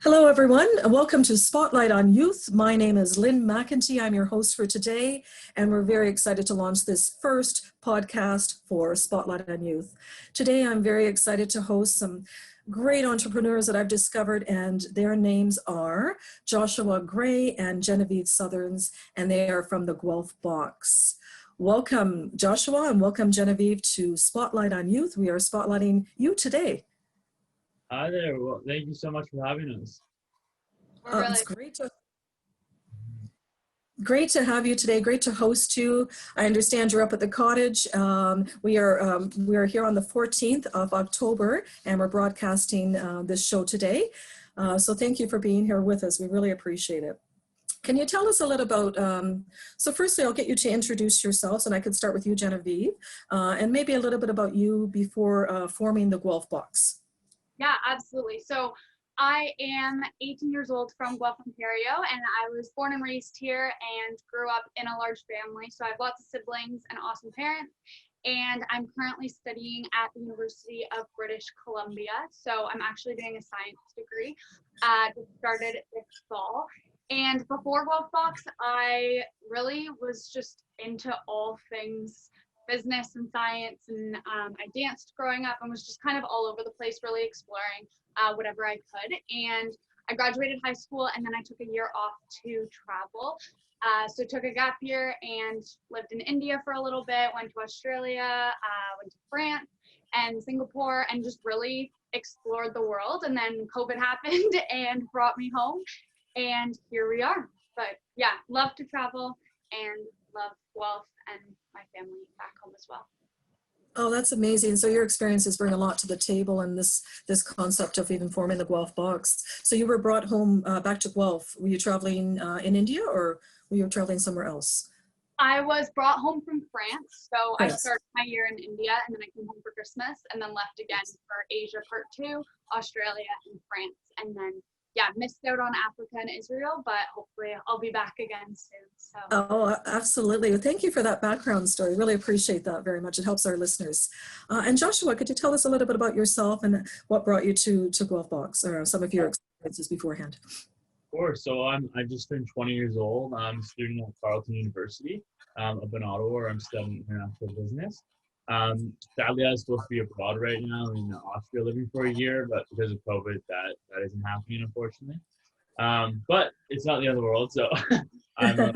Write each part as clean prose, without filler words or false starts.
Hello, everyone, and welcome to Spotlight on Youth. My name is Lynn McEntee. I'm your host for today, and we're very excited to launch this first podcast for Spotlight on Youth. Today, I'm very excited to host some great entrepreneurs that I've discovered, and their names are Joshua Gray and Genevieve Southerns, and they are from the Guelph Box. Welcome, Joshua, and welcome, Genevieve, to Spotlight on Youth. We are spotlighting you today. Hi there. Well, thank you so much for having us. It's great to have you today. Great to host you. I understand you're up at the cottage. We are here on the 14th of October, and we're broadcasting this show today. So thank you for being here with us. We really appreciate it. Can you tell us a little about, so firstly, I'll get you to introduce yourselves, and I could start with you, Genevieve, and maybe a little bit about you before forming the Guelph Box. Yeah, absolutely. So I am 18 years old from Guelph, Ontario, and I was born and raised here and grew up in a large family. So I have lots of siblings and awesome parents, and I'm currently studying at the University of British Columbia. So I'm actually doing a science degree that started this fall. And before Guelph Box, I really was just into all things business and science, and I danced growing up and was just kind of all over the place, really exploring whatever I could. And I graduated high school, and then I took a year off to travel. So took a gap year and lived in India for a little bit, went to Australia, went to France and Singapore, and just really explored the world. And then COVID happened and brought me home, and here we are. But yeah, love to travel and love Guelph and my family back home as well. Oh, that's amazing. So your experiences bring a lot to the table, and this concept of even forming the Guelph Box. So you were brought home back to Guelph. Were you traveling in India, or were you traveling somewhere else? I was brought home from France. So Yes. I started my year in India, and then I came home for Christmas, and then left again for Asia Part 2, Australia, and France. And then yeah, missed out on Africa and Israel, but hopefully I'll be back again soon. So. Oh, absolutely. Thank you for that background story. Really appreciate that very much. It helps our listeners. And Joshua, could you tell us a little bit about yourself and what brought you to Guelph Box, or some of your experiences beforehand? Of course. So I just turned 20 years old. I'm a student at Carleton University up in Ottawa, where I'm studying international business. Sadly, I was supposed to be abroad right now in Austria living for a year, but because of COVID, that isn't happening, unfortunately. But it's not the end of the world, so I'm at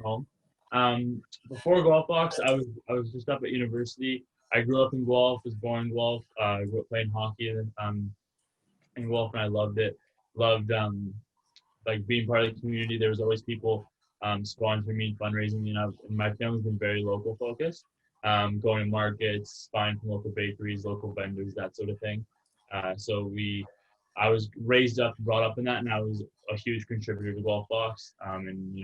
home. Before Guelph Box, I was just up at university. I grew up in Guelph, was born in Guelph. I grew up playing hockey in Guelph, and I loved it. Loved like being part of the community. There was always people sponsoring me, fundraising me, and my family's been very local focused. Going to markets, buying from local bakeries, local vendors, that sort of thing. I was raised up, brought up in that, and I was a huge contributor to Guelph Box. And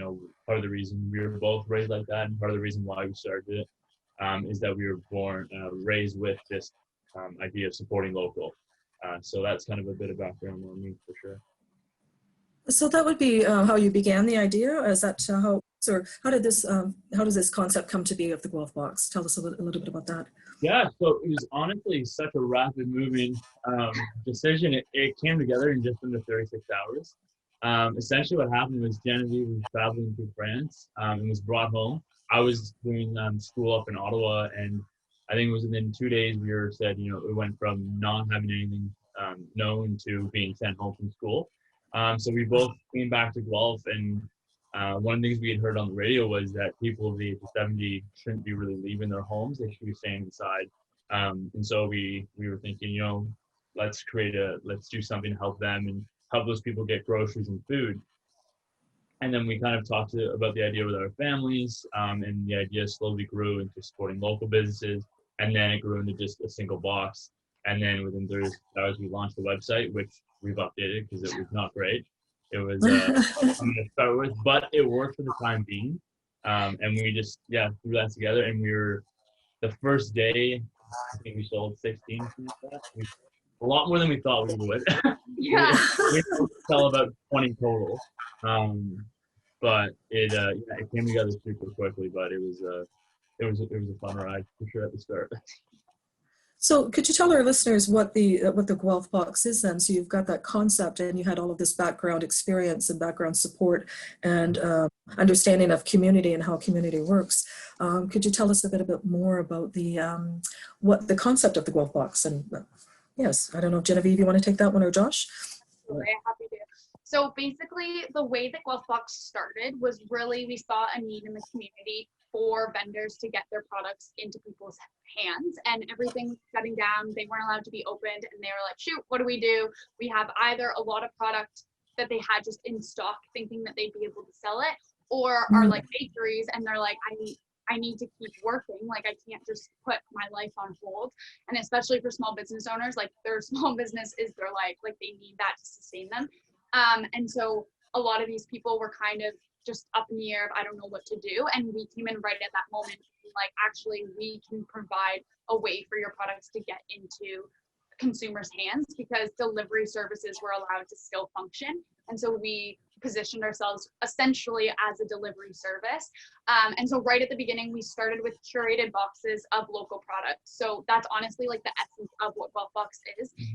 part of the reason we were both raised like that, and part of the reason why we started it, is that we were raised with this idea of supporting local. So that's kind of a bit of background on me for sure. So that would be how you began the idea. Is that how did this? How does this concept come to be of the Guelph Box? Tell us a little bit about that. Yeah, so it was honestly such a rapid moving decision. It came together in just under 36 hours. Essentially, what happened was Genevieve was traveling through France and was brought home. I was doing school up in Ottawa, and I think it was within 2 days we were said, it went from not having anything known to being sent home from school. So we both came back to Guelph, and one of the things we had heard on the radio was that people of the age of 70 shouldn't be really leaving their homes; they should be staying inside. And so we were thinking, let's do something to help them and help those people get groceries and food. And then we kind of talked about the idea with our families, and the idea slowly grew into supporting local businesses, and then it grew into just a single box. And then within 36 hours, we launched the website, which we've updated because it was not great. It was something to start with, but it worked for the time being. And we just, threw that together. And we were, the first day, I think we sold 16, a lot more than we thought we would. Yeah. we sell about 20 total. But it came together super quickly, but it was a fun ride for sure at the start. So could you tell our listeners what the Guelph box is then? So you've got that concept and you had all of this background experience and background support and understanding of community and how community works. Could you tell us a bit more about what the concept of the Guelph box? And yes, I don't know if Genevieve, you want to take that one, or Josh? Absolutely, happy to. So basically, the way that Guelph Box started was really we saw a need in the community for vendors to get their products into people's hands, and everything was shutting down. They weren't allowed to be opened, and they were like, shoot, what do? We have either a lot of product that they had just in stock thinking that they'd be able to sell it, or are like bakeries and they're like, I need to keep working. Like, I can't just put my life on hold. And especially for small business owners, like their small business is their life, like they need that to sustain them. And so a lot of these people were kind of just up in the air of, I don't know what to do. And we came in right at that moment, like, actually, we can provide a way for your products to get into consumers' hands, because delivery services were allowed to still function. And so we positioned ourselves essentially as a delivery service. And so right at the beginning, we started with curated boxes of local products. So that's honestly like the essence of what Guelph Box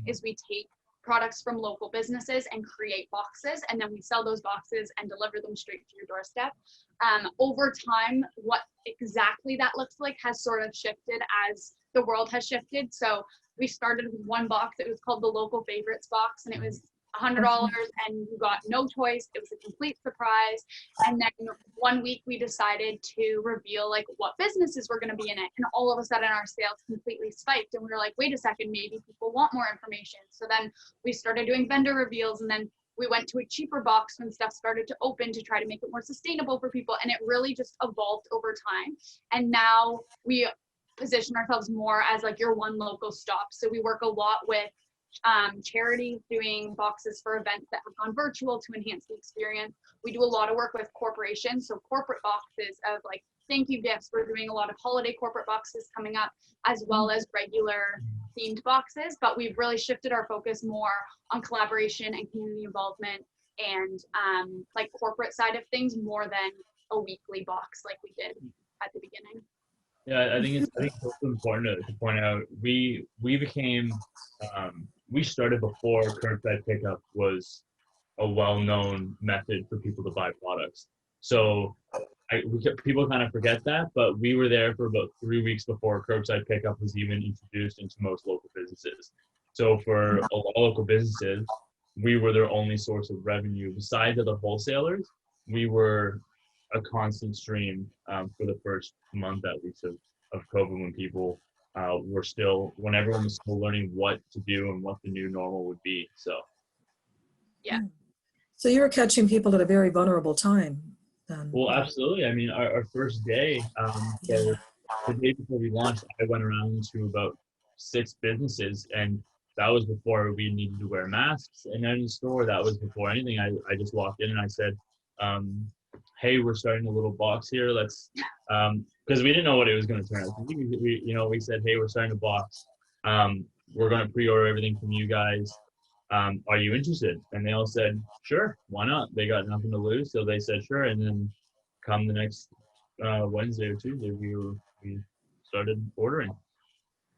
is we take products from local businesses and create boxes, and then we sell those boxes and deliver them straight to your doorstep. Over time, what exactly that looks like has sort of shifted as the world has shifted. So we started with one box that was called the Local Favorites box, and it was $100 and you got no choice. It was a complete surprise. And then one week we decided to reveal like what businesses were going to be in it. And all of a sudden our sales completely spiked. And we were like, wait a second, maybe people want more information. So then we started doing vendor reveals, and then we went to a cheaper box when stuff started to open to try to make it more sustainable for people. And it really just evolved over time. And now we position ourselves more as like your one local stop. So we work a lot with charities doing boxes for events that have gone virtual to enhance the experience. We do a lot of work with corporations, so corporate boxes of like thank you gifts. We're doing a lot of holiday corporate boxes coming up, as well as regular themed boxes, but we've really shifted our focus more on collaboration and community involvement and like corporate side of things more than a weekly box like we did at the beginning. Yeah, I think it's also important to point out we became we started before curbside pickup was a well-known method for people to buy products. So people kind of forget that, but we were there for about 3 weeks before curbside pickup was even introduced into most local businesses. So for a lot of local businesses, we were their only source of revenue. Besides other wholesalers, we were a constant stream for the first month at least of COVID, when people when everyone was still learning what to do and what the new normal would be. So yeah. So you were catching people at a very vulnerable time then. Well, absolutely. I mean, our first day, so the day before we launched, I went around to about 6 businesses, and that was before we needed to wear masks in any store. That was before anything. I just walked in and I said, hey, we're starting a little box here. Let's, because we didn't know what it was going to turn out. We said, hey, we're starting a box. We're going to pre-order everything from you guys. Are you interested? And they all said, sure, why not? They got nothing to lose. So they said, sure. And then come the next Wednesday or Tuesday, we started ordering.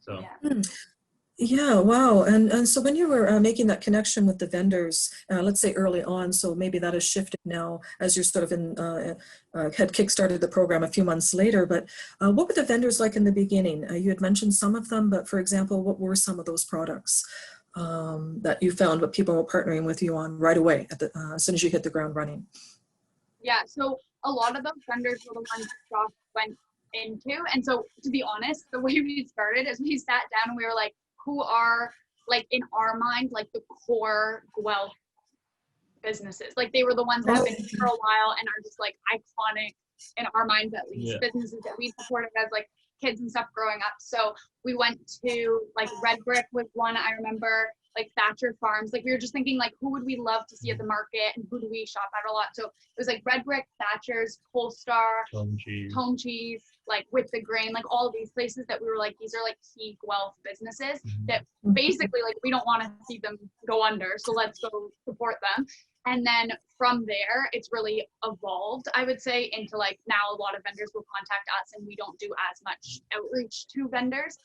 So. Yeah, wow. And so when you were making that connection with the vendors, let's say early on, so maybe that has shifted now as you're sort of had kickstarted the program a few months later, but what were the vendors like in the beginning? You had mentioned some of them, but for example, what were some of those products that you found what people were partnering with you on right away as soon as you hit the ground running? Yeah, so a lot of those vendors were the ones that Josh went into. And so to be honest, the way we started is we sat down and we were like, who are like in our mind, like the core Guelph businesses? Like they were the ones that have been here for a while and are just like iconic in our minds, at least, businesses that we supported as like kids and stuff growing up. So we went to like Red Brick was one I remember, like Thatcher Farms. Like we were just thinking like who would we love to see at the market and who do we shop at a lot. So it was like Red Brick, Thatcher's, Polestar, Tone Cheese, like With the Grain, like all of these places that we were like, these are like key Guelph businesses that basically like we don't want to see them go under. So let's go support them. And then from there, it's really evolved, I would say, into like now a lot of vendors will contact us and we don't do as much outreach to vendors.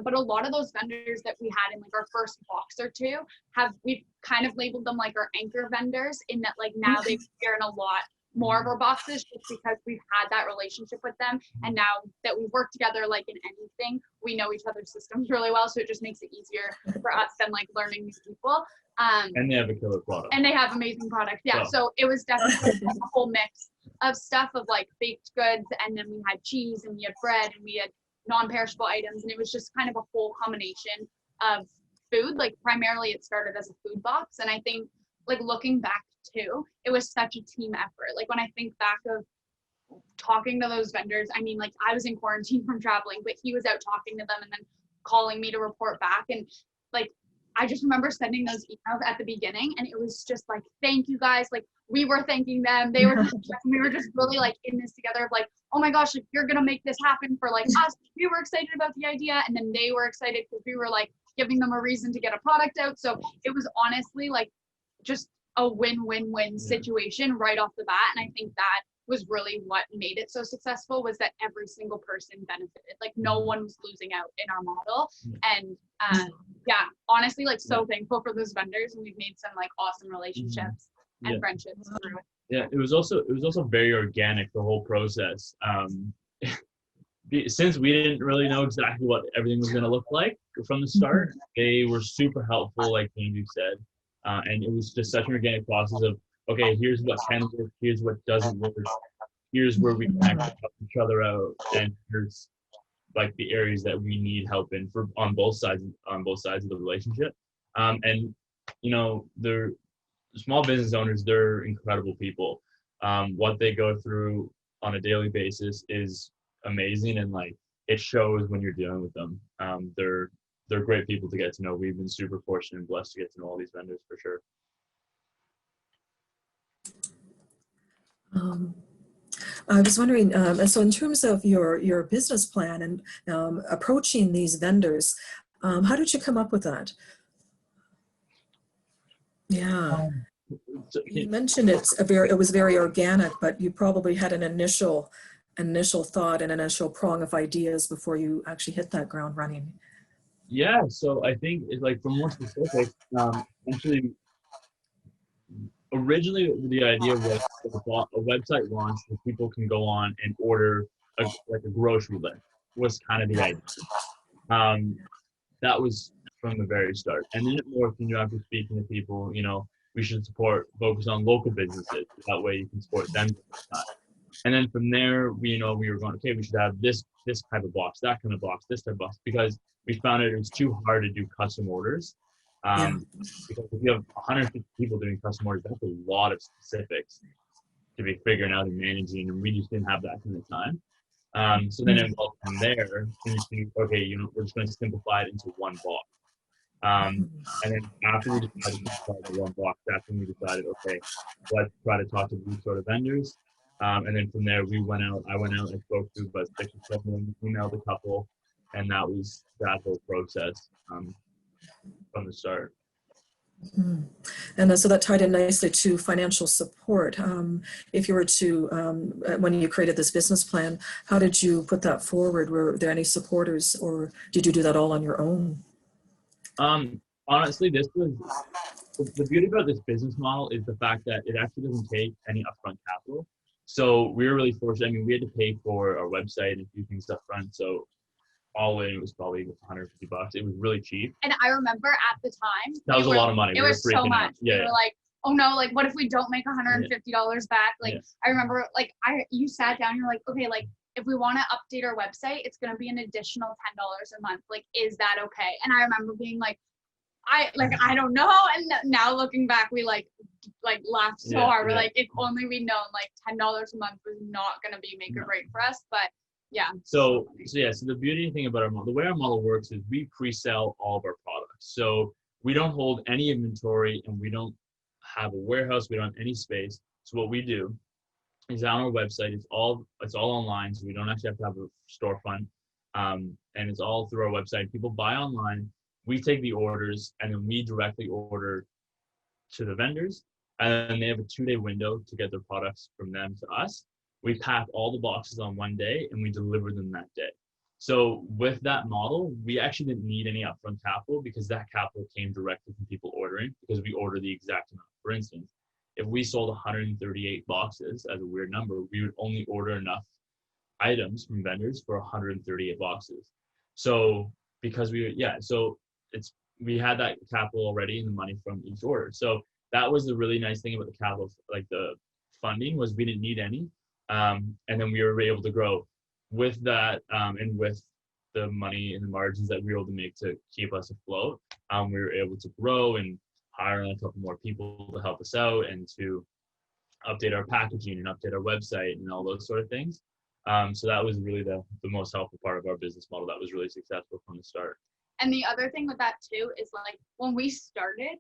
But a lot of those vendors that we had in like our first box or two we've kind of labeled them like our anchor vendors, in that like now they appear in a lot more of our boxes just because we've had that relationship with them. And now that we've worked together, like in anything, we know each other's systems really well. So it just makes it easier for us than like learning new people. And they have a killer product. And they have amazing products. Yeah. So it was definitely a whole mix of stuff of like baked goods. And then we had cheese and we had bread and we had non-perishable items. And it was just kind of a whole combination of food. Like primarily it started as a food box. And I think like looking back too, it was such a team effort. Like when I think back of talking to those vendors, I mean, like I was in quarantine from traveling, but he was out talking to them and then calling me to report back. And like, I just remember sending those emails at the beginning and it was just like, thank you guys. Like we were thanking them. They were, we were just really like in this together of like, oh my gosh, like you're going to make this happen for like us. We were excited about the idea. And then they were excited because we were like giving them a reason to get a product out. So it was honestly like just a win-win-win situation right off the bat. And I think that was really what made it so successful, was that every single person benefited. Like no one was losing out in our model. And yeah, honestly, like so thankful for those vendors, and we've made some like awesome relationships and friendships through it. Yeah, it was also very organic, the whole process. Since we didn't really know exactly what everything was going to look like from the start, they were super helpful, like Andrew said. And it was just such an organic process of, okay, here's what can work, here's what doesn't work, here's where we can actually help each other out, and here's like the areas that we need help in for on both sides of the relationship. And you know, they're small business owners, they're incredible people. What they go through on a daily basis is amazing, and like it shows when you're dealing with them. They're great people to get to know. We've been super fortunate and blessed to get to know all these vendors for sure. I was wondering, so in terms of your business plan and approaching these vendors, how did you come up with that? Yeah, you mentioned it was very organic, but you probably had an initial thought and initial prong of ideas before you actually hit that ground running. Yeah, so I think it's like for more specific, actually, originally the idea was a website launch where people can go on and order like a grocery list was kind of the idea. That was from the very start, and then it morphed into after speaking to people, you know, we should focus on local businesses. That way you can support them. And then from there, we were going, okay, we should have this type of box, that kind of box, this type of box, because we found it was too hard to do custom orders. Because if you have 150 people doing custom orders, that's a lot of specifics to be figuring out and managing, and we just didn't have that kind of time. So then it evolved from there, and you think, okay, you know, we're just going to simplify it into one box. And then after we decided to simplify the one box, that's when we decided, okay, let's try to talk to these sort of vendors. And then from there, I went out and spoke to about 6 or 7 of them, emailed a couple, and that was that whole process from the start. And so that tied in nicely to financial support. If you were to, when you created this business plan, how did you put that forward? Were there any supporters, or did you do that all on your own? Honestly, the beauty about this business model is the fact that it actually doesn't take any upfront capital. So we were really fortunate. I mean, we had to pay for our website and a few things up front. So all in, it was probably $150. It was really cheap. And I remember at the time, that was a lot of money. It was so much. Yeah, we were like, oh no, like what if we don't make $150 back? Like I remember, like you sat down, you're like, okay, like if we want to update our website, it's gonna be an additional $10 a month. Like, is that okay? And I remember being like, I don't know. And now looking back, we like laughed so hard. We're like, if only we'd known like $10 a month was not gonna be make or break for us. But yeah. So the beauty thing about our model, the way our model works is we pre-sell all of our products. So we don't hold any inventory, and we don't have a warehouse. We don't have any space. So what we do is on our website, it's all online. So we don't actually have to have a storefront. And it's all through our website. People buy online. We take the orders, and then we directly order to the vendors. and then they have a 2-day window to get their products from them to us. We pack all the boxes on one day and we deliver them that day. So with that model, we actually didn't need any upfront capital because that capital came directly from people ordering, because we order the exact amount. For instance, if we sold 138 boxes, as a weird number, we would only order enough items from vendors for 138 boxes. So because we had that capital already and the money from each order. So that was the really nice thing about the capital, like the funding, was we didn't need any. And then we were able to grow with that, and with the money and the margins that we were able to make to keep us afloat. We were able to grow and hire a couple more people to help us out and to update our packaging and update our website and all those sort of things. So that was really the most helpful part of our business model that was really successful from the start. And the other thing with that too is like when we started,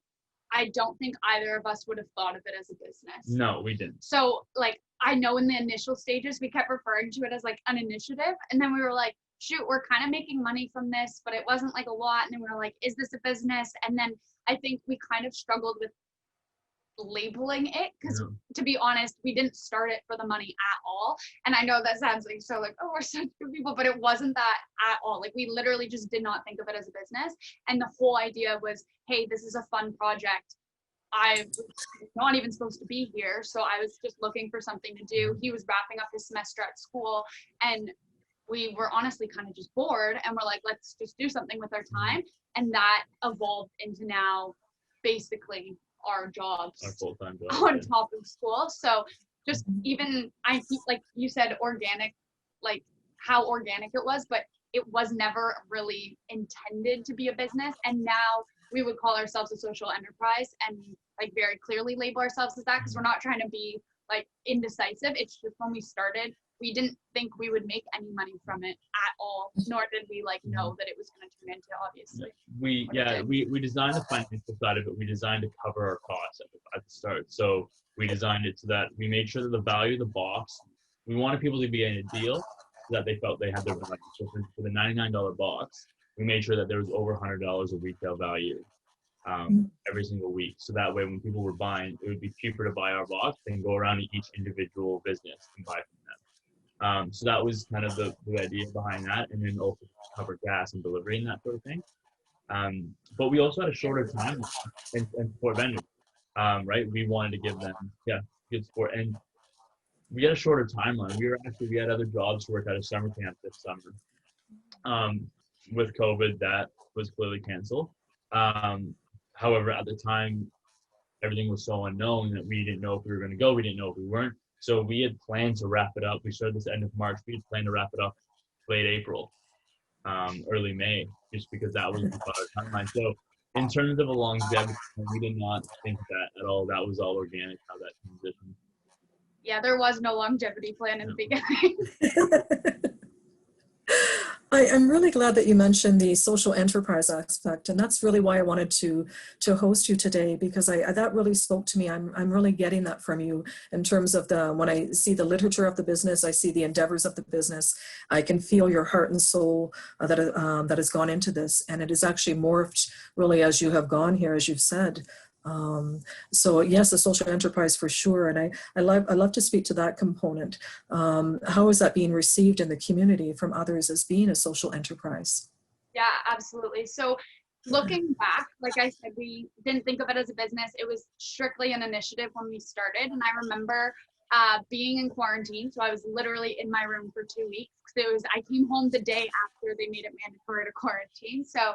I don't think either of us would have thought of it as a business. No, we didn't. So like, I know in the initial stages, we kept referring to it as like an initiative. And then we were like, shoot, we're kind of making money from this, but it wasn't like a lot. And then we were like, is this a business? And then I think we kind of struggled with labeling it because to be honest, we didn't start it for the money at all. And I know that sounds like so like, oh, we're such good people, but it wasn't that at all. Like we literally just did not think of it as a business. And the whole idea was, hey, this is a fun project. I was not even supposed to be here, so I was just looking for something to do. He was wrapping up his semester at school, and we were honestly kind of just bored, and we're like, let's just do something with our time. And that evolved into now basically our jobs, our full-time job, on top of school. So just even, I think like you said, organic, like how organic it was, but it was never really intended to be a business. And now we would call ourselves a social enterprise and like very clearly label ourselves as that, because we're not trying to be like indecisive. It's just when we started, we didn't think we would make any money from it at all, nor did we like know that it was going to turn into, obviously. We designed the financial side of it. We designed to cover our costs at the start. So we designed it so that we made sure that the value of the box, we wanted people to be in a deal so that they felt they had their value. So for the $99 box, we made sure that there was over $100 of retail value every single week. So that way when people were buying, it would be cheaper to buy our box than go around to each individual business and buy from them. So that was kind of the idea behind that, and then also cover gas and delivery and that sort of thing. But we also had a shorter timeline and support vendors, right? We wanted to give them good support, and we had a shorter timeline. We had other jobs to work at a summer camp this summer. With COVID, that was clearly canceled. However, at the time, everything was so unknown that we didn't know if we were going to go. We didn't know if we weren't. So we had planned to wrap it up. We started this end of March. We had planned to wrap it up late April, early May, just because that was our timeline. So in terms of a longevity, we did not think that at all. That was all organic, how that transitioned. Yeah, there was no longevity plan in the beginning. I'm really glad that you mentioned the social enterprise aspect, and that's really why I wanted to host you today, because that really spoke to me. I'm really getting that from you in terms of when I see the literature of the business, I see the endeavors of the business, I can feel your heart and soul that has gone into this, and it is actually morphed really as you have gone here, as you've said. So yes, a social enterprise for sure, and I love to speak to that component. How is that being received in the community from others as being a social enterprise? Yeah, absolutely. So looking back, like I said, we didn't think of it as a business. It was strictly an initiative when we started, and I remember being in quarantine. So I was literally in my room for 2 weeks. I came home the day after they made it mandatory to quarantine. So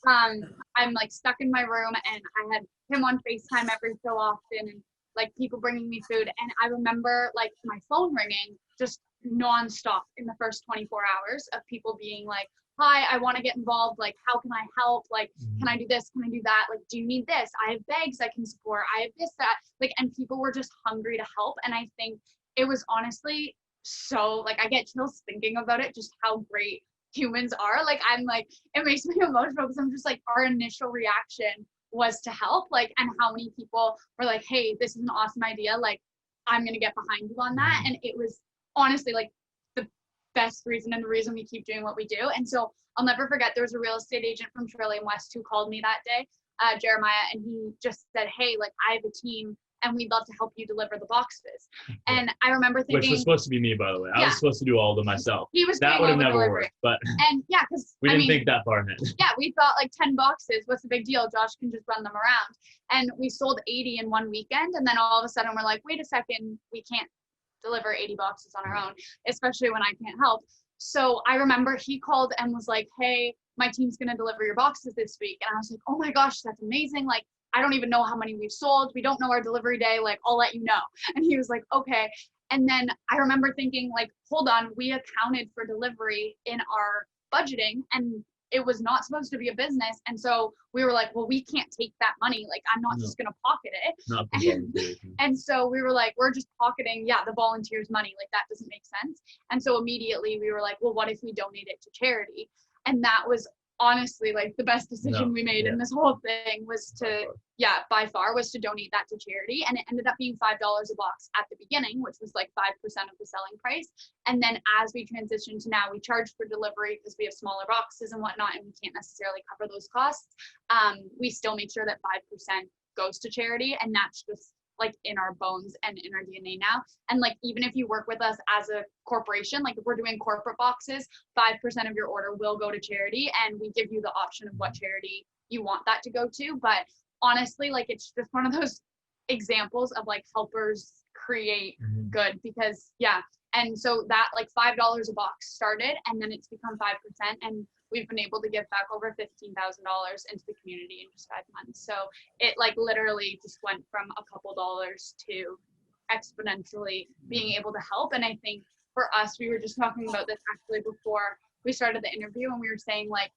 I'm like stuck in my room, and I had him on FaceTime every so often, and like people bringing me food. And I remember like my phone ringing just nonstop in the first 24 hours of people being like, hi, I want to get involved. Like, how can I help? Like, can I do this? Can I do that? Like, do you need this? I have bags I can support. I have this, that. Like, and people were just hungry to help. And I think it was honestly so, like, I get chills thinking about it, just how great humans are. Like, I'm like, it makes me emotional because I'm just like, our initial reaction was to help. Like, and how many people were like, hey, this is an awesome idea. Like, I'm going to get behind you on that. And it was honestly like the best reason and the reason we keep doing what we do. And so I'll never forget, there was a real estate agent from Trillium West who called me that day, Jeremiah, and he just said, hey, like I have a team and we'd love to help you deliver the boxes. And I remember thinking, which was supposed to be me, by the way. I was supposed to do all of them myself. He was that would have never worked, but and yeah, because we didn't think that far ahead. Yeah, we thought like 10 boxes. What's the big deal? Josh can just run them around. And we sold 80 in one weekend, and then all of a sudden we're like, wait a second, we can't deliver 80 boxes on our own, especially when I can't help. So I remember he called and was like, hey, my team's going to deliver your boxes this week. And I was like, oh my gosh, that's amazing. Like, I don't even know how many we've sold. We don't know our delivery day. Like, I'll let you know. And he was like, okay. And then I remember thinking like, hold on, we accounted for delivery in our budgeting, and it was not supposed to be a business. And so we were like, well, we can't take that money. Like, I'm not just going to pocket it. Not the volunteers. And so we were like, we're just pocketing, the volunteers' money. Like, that doesn't make sense. And so immediately we were like, well, what if we donate it to charity? And that was honestly like the best decision we made in this whole thing was to, by far, was to donate that to charity. And it ended up being $5 a box at the beginning, which was like 5% of the selling price. And then as we transitioned to now, we charge for delivery because we have smaller boxes and whatnot, and we can't necessarily cover those costs. We still make sure that 5% goes to charity, and that's just like in our bones and in our DNA now. And like, even if you work with us as a corporation, like if we're doing corporate boxes, 5% of your order will go to charity, and we give you the option of what charity you want that to go to. But honestly, like, it's just one of those examples of like helpers create good, because and so that like $5 a box started, and then it's become 5%, and we've been able to give back over $15,000 into the community in just 5 months. So it like literally just went from a couple dollars to exponentially being able to help. And I think for us, we were just talking about this actually before we started the interview, and we were saying like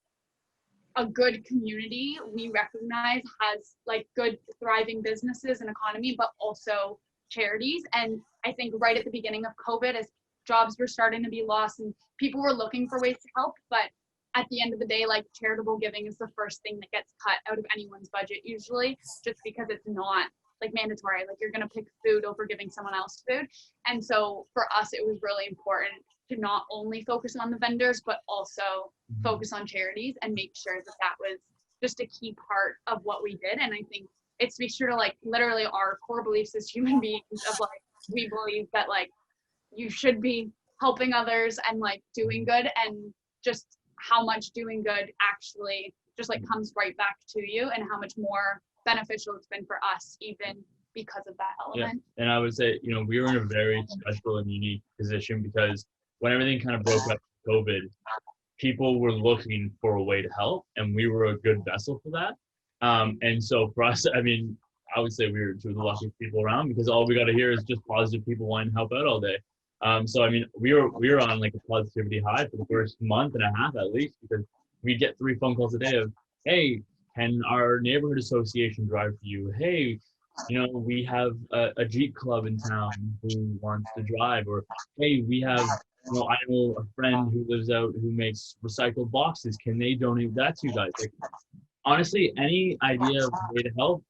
a good community we recognize has like good thriving businesses and economy, but also charities. And I think right at the beginning of COVID, as jobs were starting to be lost and people were looking for ways to help, but at the end of the day, like, charitable giving is the first thing that gets cut out of anyone's budget usually, just because it's not like mandatory. Like, you're going to pick food over giving someone else food. And so for us, it was really important to not only focus on the vendors, but also focus on charities and make sure that that was just a key part of what we did. And I think it speaks true to like literally our core beliefs as human beings of like, we believe that like you should be helping others and like doing good, and just how much doing good actually just like comes right back to you, and how much more beneficial it's been for us even because of that element. And I would say, you know, we were in a very special and unique position because when everything kind of broke up with COVID, people were looking for a way to help, and we were a good vessel for that. And so for us, I mean, I would say we were two of the luckiest people around, because all we got to hear is just positive people wanting to help out all day. So I mean, we were on like a positivity high for the first month and a half at least, because we'd get 3 phone calls a day of, hey, can our neighborhood association drive for you? Hey, you know, we have a Jeep club in town who wants to drive, or hey, we have, you know, I know a friend who lives out who makes recycled boxes. Can they donate that to you guys? Like, honestly, any idea of a way to help,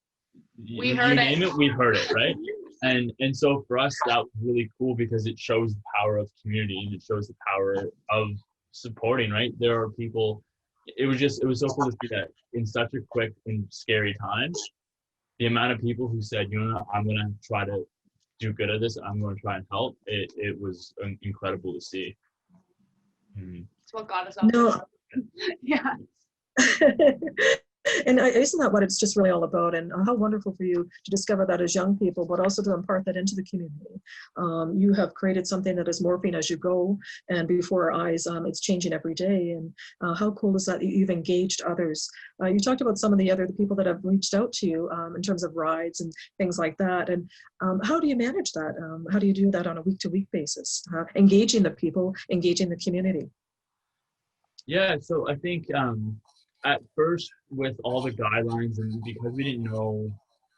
you name it, we heard it, right? And so for us, that was really cool because it shows the power of community, and it shows the power of supporting, right? There are people, it was so cool to see that in such a quick and scary time, the amount of people who said, you know, I'm going to try to do good at this, I'm going to try and help, it was incredible to see. It's what got us off. No. Yeah. And isn't that what it's just really all about? And how wonderful for you to discover that as young people, but also to impart that into the community. You have created something that is morphing as you go, and before our eyes, it's changing every day. And how cool is that you've engaged others? You talked about some of the other people that have reached out to you in terms of rides and things like that. And how do you manage that? How do you do that on a week-to-week basis? Engaging the people, engaging the community. Yeah, so I think at first, with all the guidelines, and because we didn't know,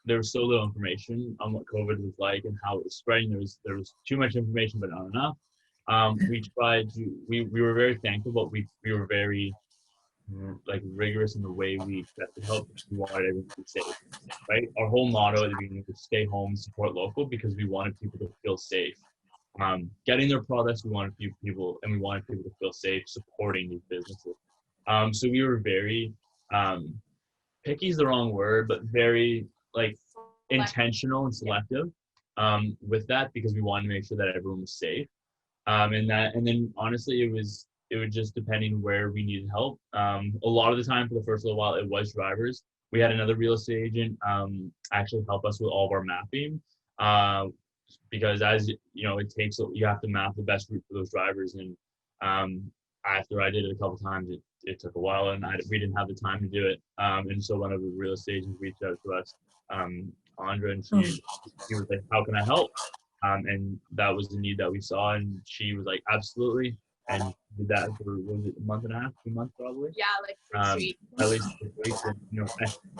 there was so little information on what COVID was like and how it was spreading, there was too much information but not enough. We were very thankful, but we were very like rigorous in the way we tried to help. We wanted everyone to be safe, right? Our whole motto at the beginning was stay home, support local, because we wanted people to feel safe. Getting their products, we wanted people to feel safe supporting these businesses. So we were very, picky is the wrong word, but very like intentional and selective with that, because we wanted to make sure that everyone was safe. And then honestly, it was just depending where we needed help. A lot of the time, for the first little while, it was drivers. We had another real estate agent actually help us with all of our mapping, because as you know, you have to map the best route for those drivers. And after I did it a couple times, it took a while, and we didn't have the time to do it. And so one of the real estate agents reached out to us, Andra, and she was like, "How can I help?" And that was the need that we saw, and she was like, "Absolutely." And did that for, was it a month and a half, 2 months probably? Yeah, like 6 weeks. At least 6 weeks, and,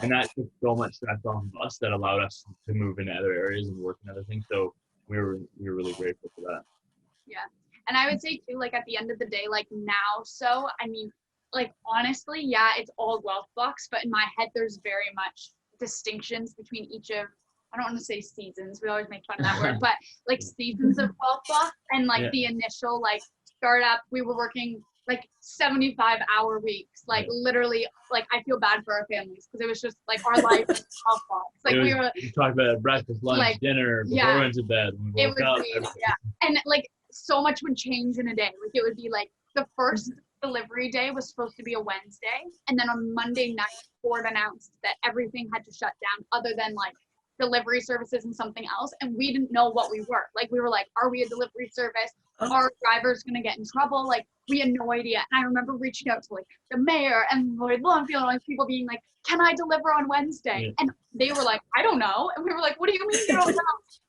and that took so much stress off of us that allowed us to move into other areas and work in other things. So we were really grateful for that. Yeah, and I would say too, like at the end of the day, like now, so I mean, like honestly, yeah, it's all Guelph Bucks, but in my head, there's very much distinctions between each of, I don't want to say seasons, we always make fun of that word, but like seasons of Guelph Bucks, and like the initial like startup, we were working like 75-hour weeks, like literally, like I feel bad for our families because it was just like our life was Guelph Bucks. Like we talked about breakfast, lunch, like, dinner, before we went to bed, when we woke up, and like so much would change in a day. Like it would be like the first delivery day was supposed to be a Wednesday, and then on Monday night Ford announced that everything had to shut down other than like delivery services and something else, and we didn't know what we were. Like we were like, are we a delivery service? Are drivers gonna get in trouble? Like we had no idea. And I remember reaching out to like the mayor and Lloyd Longfield and like people being like, can I deliver on Wednesday? And they were like, I don't know. And we were like, what do you mean you don't know?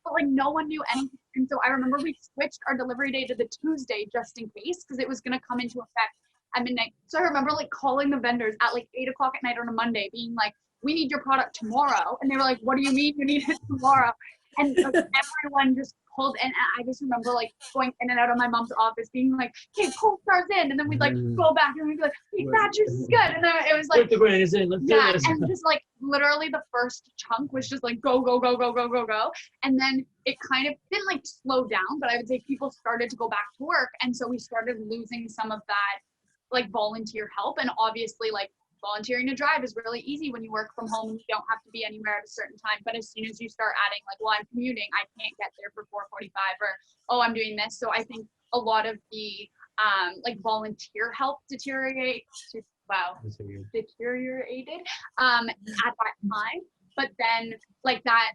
But like no one knew anything. And so I remember we switched our delivery day to the Tuesday just in case, because it was gonna come into effect at midnight. So I remember like calling the vendors at like 8 o'clock at night on a Monday being like, we need your product tomorrow. And they were like, what do you mean you need it tomorrow? And like, everyone just pulled in. And I just remember like going in and out of my mom's office being like, hey, Polestar's in. And then we'd like go back and we'd be like, hey, that juice is good. And then it was like, put the brand is in, let's do this. And just like literally the first chunk was just like go, go, go, go, go, go, go. And then it kind of didn't like slow down, but I would say people started to go back to work. And so we started losing some of that like volunteer help. And obviously like volunteering to drive is really easy when you work from home and you don't have to be anywhere at a certain time. But as soon as you start adding like, well, I'm commuting, I can't get there for 4:45, or oh, I'm doing this. So I think a lot of the like volunteer help deteriorated at that time. But then like that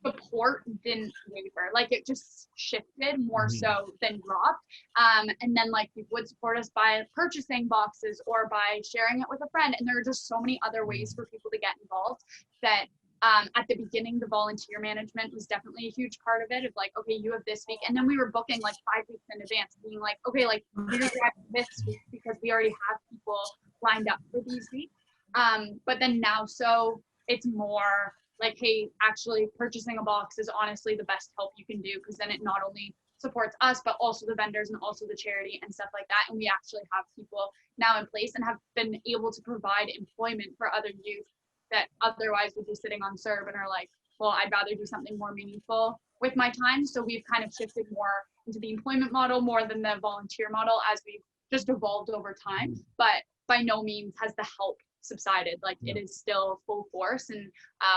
support didn't waver, like it just shifted more so than dropped. And then like people would support us by purchasing boxes or by sharing it with a friend, and there are just so many other ways for people to get involved that at the beginning the volunteer management was definitely a huge part of it, of like, okay, you have this week, and then we were booking like 5 weeks in advance, being like, okay, like you're gonna have this week because we already have people lined up for these weeks. But then now, so it's more like, hey, actually purchasing a box is honestly the best help you can do, because then it not only supports us, but also the vendors and also the charity and stuff like that. And we actually have people now in place and have been able to provide employment for other youth that otherwise would be sitting on CERB and are like, well, I'd rather do something more meaningful with my time. So we've kind of shifted more into the employment model more than the volunteer model as we've just evolved over time. But by no means has the help subsided. Like it is still full force, and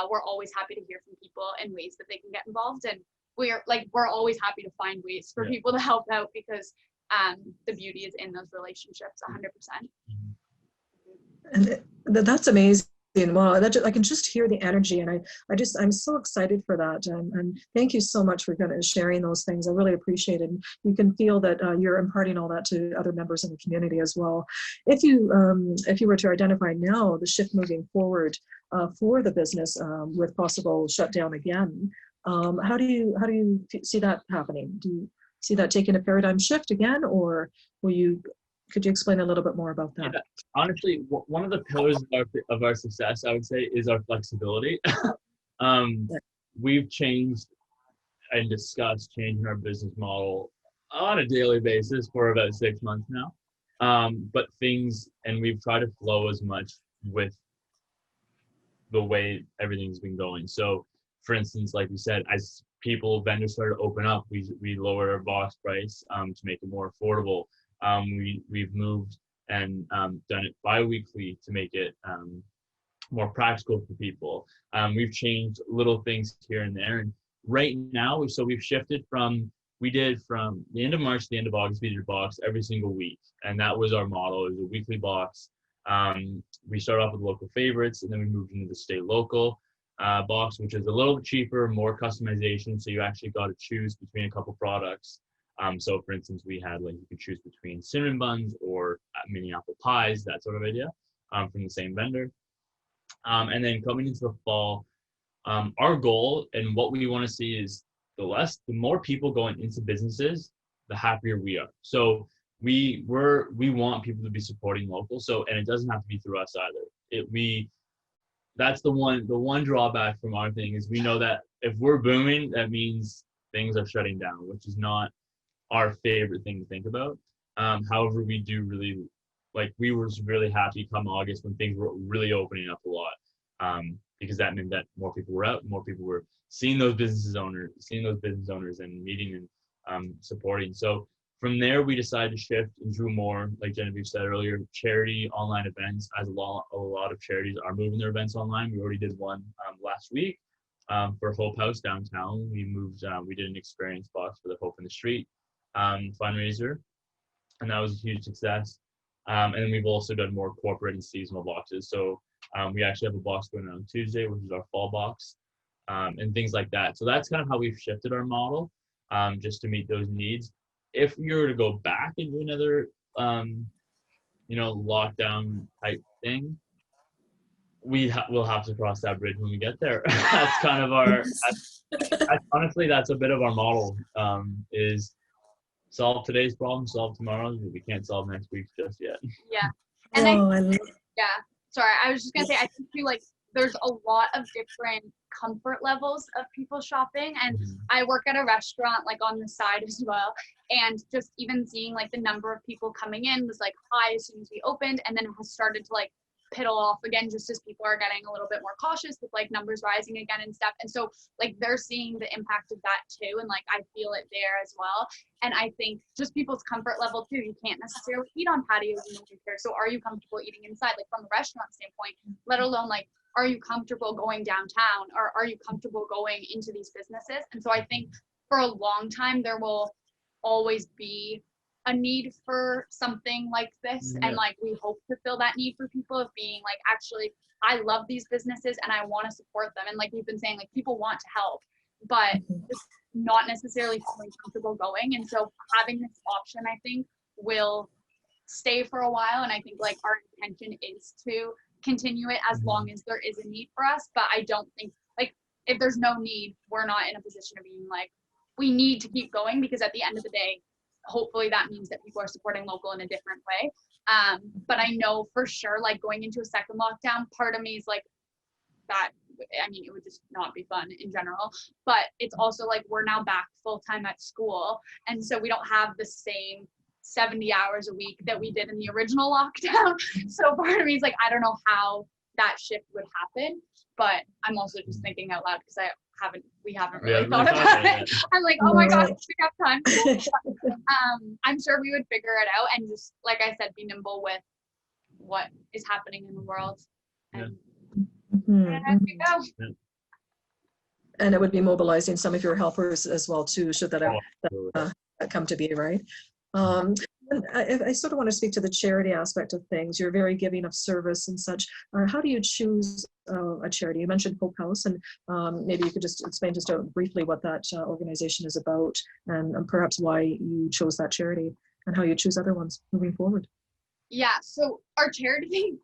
we're always happy to hear from people in ways that they can get involved, and we're always happy to find ways for people to help out, because the beauty is in those relationships 100%. And that's amazing. Wow, I can just hear the energy, and I'm so excited for that. And thank you so much for kind of sharing those things. I really appreciate it. And you can feel that you're imparting all that to other members in the community as well. If you were to identify now the shift moving forward for the business with possible shutdown again, how do you see that happening? Do you see that taking a paradigm shift again, or could you explain a little bit more about that? Yeah, honestly, one of the pillars of our success, I would say, is our flexibility. We've changed and discussed changing our business model on a daily basis for about 6 months now. But we've tried to flow as much with the way everything's been going. So, for instance, like we said, as vendors started to open up, we lowered our box price to make it more affordable. We've moved and done it bi-weekly to make it more practical for people. We've changed little things here and there. And right now, so we've shifted we did from the end of March to the end of August, we did a box every single week. And that was our model. It was a weekly box. We started off with local favorites, and then we moved into the stay local box, which is a little cheaper, more customization. So you actually got to choose between a couple products. So for instance, we had you could choose between cinnamon buns or mini apple pies, that sort of idea, from the same vendor. And then coming into the fall, our goal and what we want to see is the more people going into businesses, the happier we are. So we want people to be supporting local. So, and it doesn't have to be through us either. That's the one drawback from our thing is we know that if we're booming, that means things are shutting down, which is not our favorite thing to think about. However, we do really, we were really happy come August when things were really opening up a lot, because that meant that more people were out, more people were seeing those business owners and meeting and supporting. So from there, we decided to shift and drew more, like Genevieve said earlier, charity online events, as a lot of charities are moving their events online. We already did one last week for Hope House downtown. We did an experience box for the Hope in the Street fundraiser, and that was a huge success. And then we've also done more corporate and seasonal boxes. So we actually have a box going on Tuesday, which is our fall box, and things like that. So that's kind of how we've shifted our model, just to meet those needs. If you were to go back and do another, lockdown type thing, we'll have to cross that bridge when we get there. That's kind of honestly, that's a bit of our model, is solve today's problem, solve tomorrow's, but we can't solve next week's just yet. Yeah. And sorry, I was just gonna say, I think too, there's a lot of different comfort levels of people shopping, and I work at a restaurant on the side as well, and just even seeing the number of people coming in was high as soon as we opened, and then it has started to piddle off again just as people are getting a little bit more cautious with numbers rising again and stuff. And so they're seeing the impact of that too, and I feel it there as well. And I think just people's comfort level too, you can't necessarily eat on patios in the winter, so are you comfortable eating inside, from a restaurant standpoint, let alone are you comfortable going downtown, or are you comfortable going into these businesses? And so I think for a long time there will always be a need for something like this. And we hope to fill that need for people of being actually, I love these businesses and I want to support them. And we've been saying, people want to help, but just not necessarily feeling comfortable going. And so having this option, I think, will stay for a while. And I think our intention is to continue it as long as there is a need for us. But I don't think if there's no need, we're not in a position of being we need to keep going, because at the end of the day, hopefully that means that people are supporting local in a different way. But I know for sure, going into a second lockdown, part of me is that, it would just not be fun in general, but it's also we're now back full time at school. And so we don't have the same 70 hours a week that we did in the original lockdown. So part of me is I don't know how that shift would happen, but I'm also just thinking out loud because we haven't really thought about it. I'm oh my gosh, we have time. I'm sure we would figure it out, and just I said, be nimble with what is happening in the world. And as we go. And it would be mobilizing some of your helpers as well too, should that come to be, right? I sort of want to speak to the charity aspect of things. You're very giving of service and such. How do you choose a charity? You mentioned Hope House, and maybe you could just explain briefly what that organization is about, and perhaps why you chose that charity and how you choose other ones moving forward. Yeah, so our charity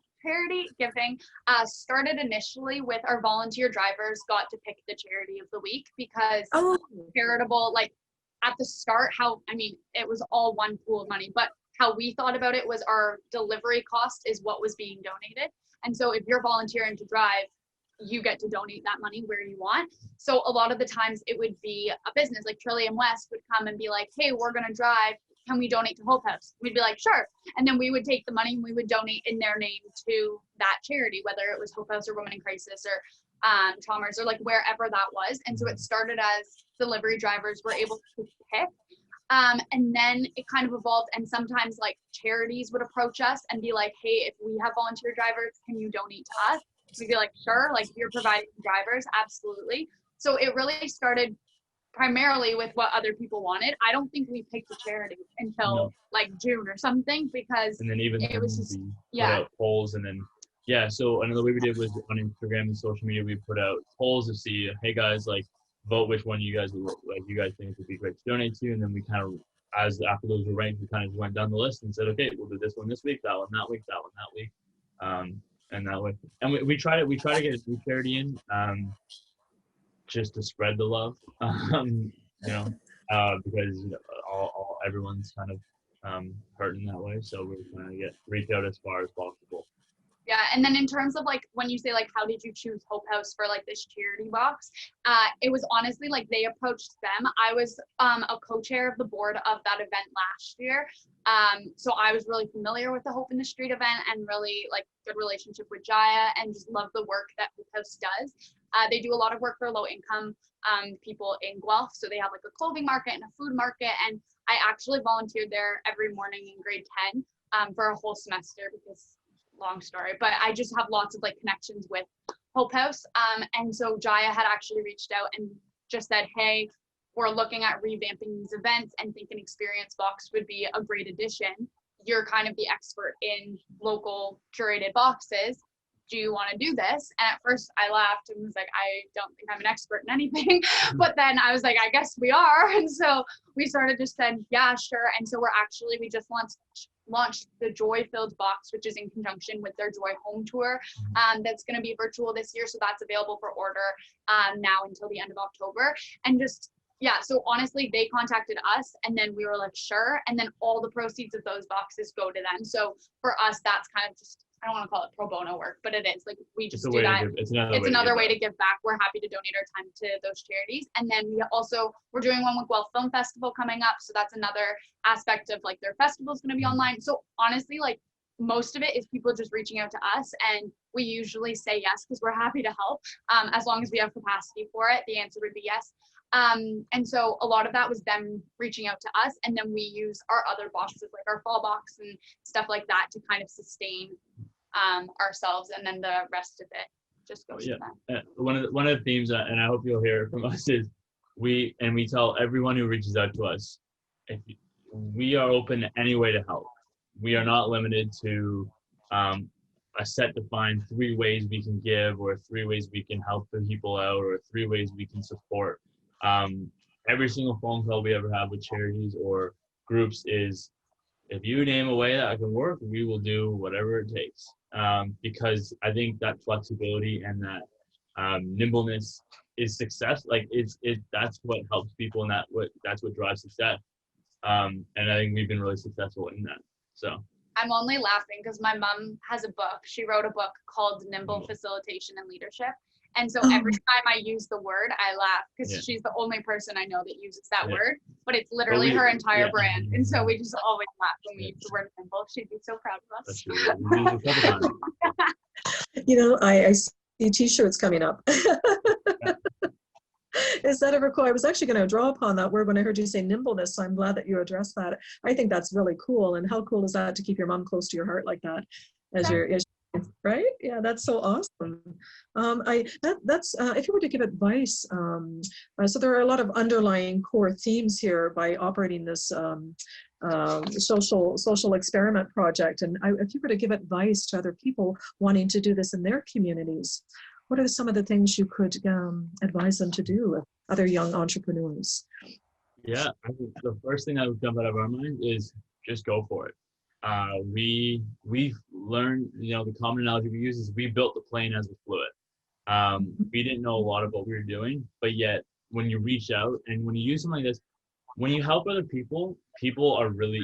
giving started initially with our volunteer drivers got to pick the charity of the week, because charitable, at the start, it was all one pool of money, but how we thought about it was our delivery cost is what was being donated. And so if you're volunteering to drive, you get to donate that money where you want. So a lot of the times it would be a business Trillium West would come and be hey, we're going to drive. Can we donate to Hope House? We'd be sure. And then we would take the money and we would donate in their name to that charity, whether it was Hope House or Women in Crisis or Chalmers or wherever that was. And so it started as delivery drivers were able to pick, and then it kind of evolved, and sometimes charities would approach us and be hey, if we have volunteer drivers, can you donate to us? We'd be like, sure, like if you're providing drivers, absolutely. So it really started primarily with what other people wanted. I don't think we picked a charity until like June or something, because and then even it was just, we put out polls, and then so another way we did was on Instagram and social media, we put out polls to see, hey guys, like vote which one you guys think would be great to donate to, and then we kind of, as after those were ranked, we kind of went down the list and said, okay, we'll do this one this week, that one that week, that one that week, and that way, and we try to get a new charity in, just to spread the love, because everyone's kind of hurting that way, so we're trying to reach out as far as possible. Yeah, and then in terms of like when you say like how did you choose Hope House for like this charity box, it was honestly like they approached them. I was a co-chair of the board of that event last year, so I was really familiar with the Hope in the Street event and really like good relationship with Jaya, and just love the work that Hope House does. They do a lot of work for low income people in Guelph, so they have like a clothing market and a food market, and I actually volunteered there every morning in grade 10 for a whole semester, because long story, but I just have lots of like connections with Hope House, and so Jaya had actually reached out and just said, hey, we're looking at revamping these events and think an experience box would be a great addition. You're kind of the expert in local curated boxes. Do you want to do this? And at first I laughed and was like, I don't think I'm an expert in anything. But then I was like, I guess we are. And so we sort of just said, yeah, sure. And so we just launched the Joy Filled box, which is in conjunction with their Joy Home Tour. That's going to be virtual this year. So that's available for order now until the end of October. And just, yeah, so honestly, they contacted us and then we were like, sure. And then all the proceeds of those boxes go to them. So for us, that's kind of just, I don't want to call it pro bono work, but it is like we just do that. It's another way to give back. We're happy to donate our time to those charities. And then we're doing one with Guelph Film Festival coming up. So that's another aspect of like their festival is going to be online. So honestly, like most of it is people just reaching out to us, and we usually say yes because we're happy to help. As long as we have capacity for it, the answer would be yes. And so a lot of that was them reaching out to us, and then we use our other boxes like our fall box and stuff like that to kind of sustain ourselves, and then the rest of it just goes to them. One of the themes, and I hope you'll hear from us, is we tell everyone who reaches out to us, if we are open to any way to help. We are not limited to a set defined 3 ways we can give, or 3 ways we can help the people out, or 3 ways we can support. Every single phone call we ever have with charities or groups is, if you name a way that can work, we will do whatever it takes. Because I think that flexibility and that nimbleness is success. Like that's what helps people, and that's what drives success. And I think we've been really successful in that. So I'm only laughing because my mom has a book. She wrote a book called Nimble Facilitation and Leadership. And so every time I use the word, I laugh because she's the only person I know that uses that word, but it's literally her entire brand. And so we just always laugh when we use the word nimble. She'd be so proud of us. You know, I see t-shirts coming up. Is that ever cool? I was actually going to draw upon that word when I heard you say nimbleness, so I'm glad that you addressed that. I think that's really cool. And how cool is that to keep your mom close to your heart like that as right? Yeah, that's so awesome. If you were to give advice, so there are a lot of underlying core themes here by operating this social experiment project. And if you were to give advice to other people wanting to do this in their communities, what are some of the things you could advise them to do with other young entrepreneurs? Yeah, I think the first thing that would jump out of our mind is just go for it. We've learned, the common analogy we use is we built the plane as we flew it. We didn't know a lot of what we were doing, but yet when you reach out and when you use something like this, when you help other people, people are really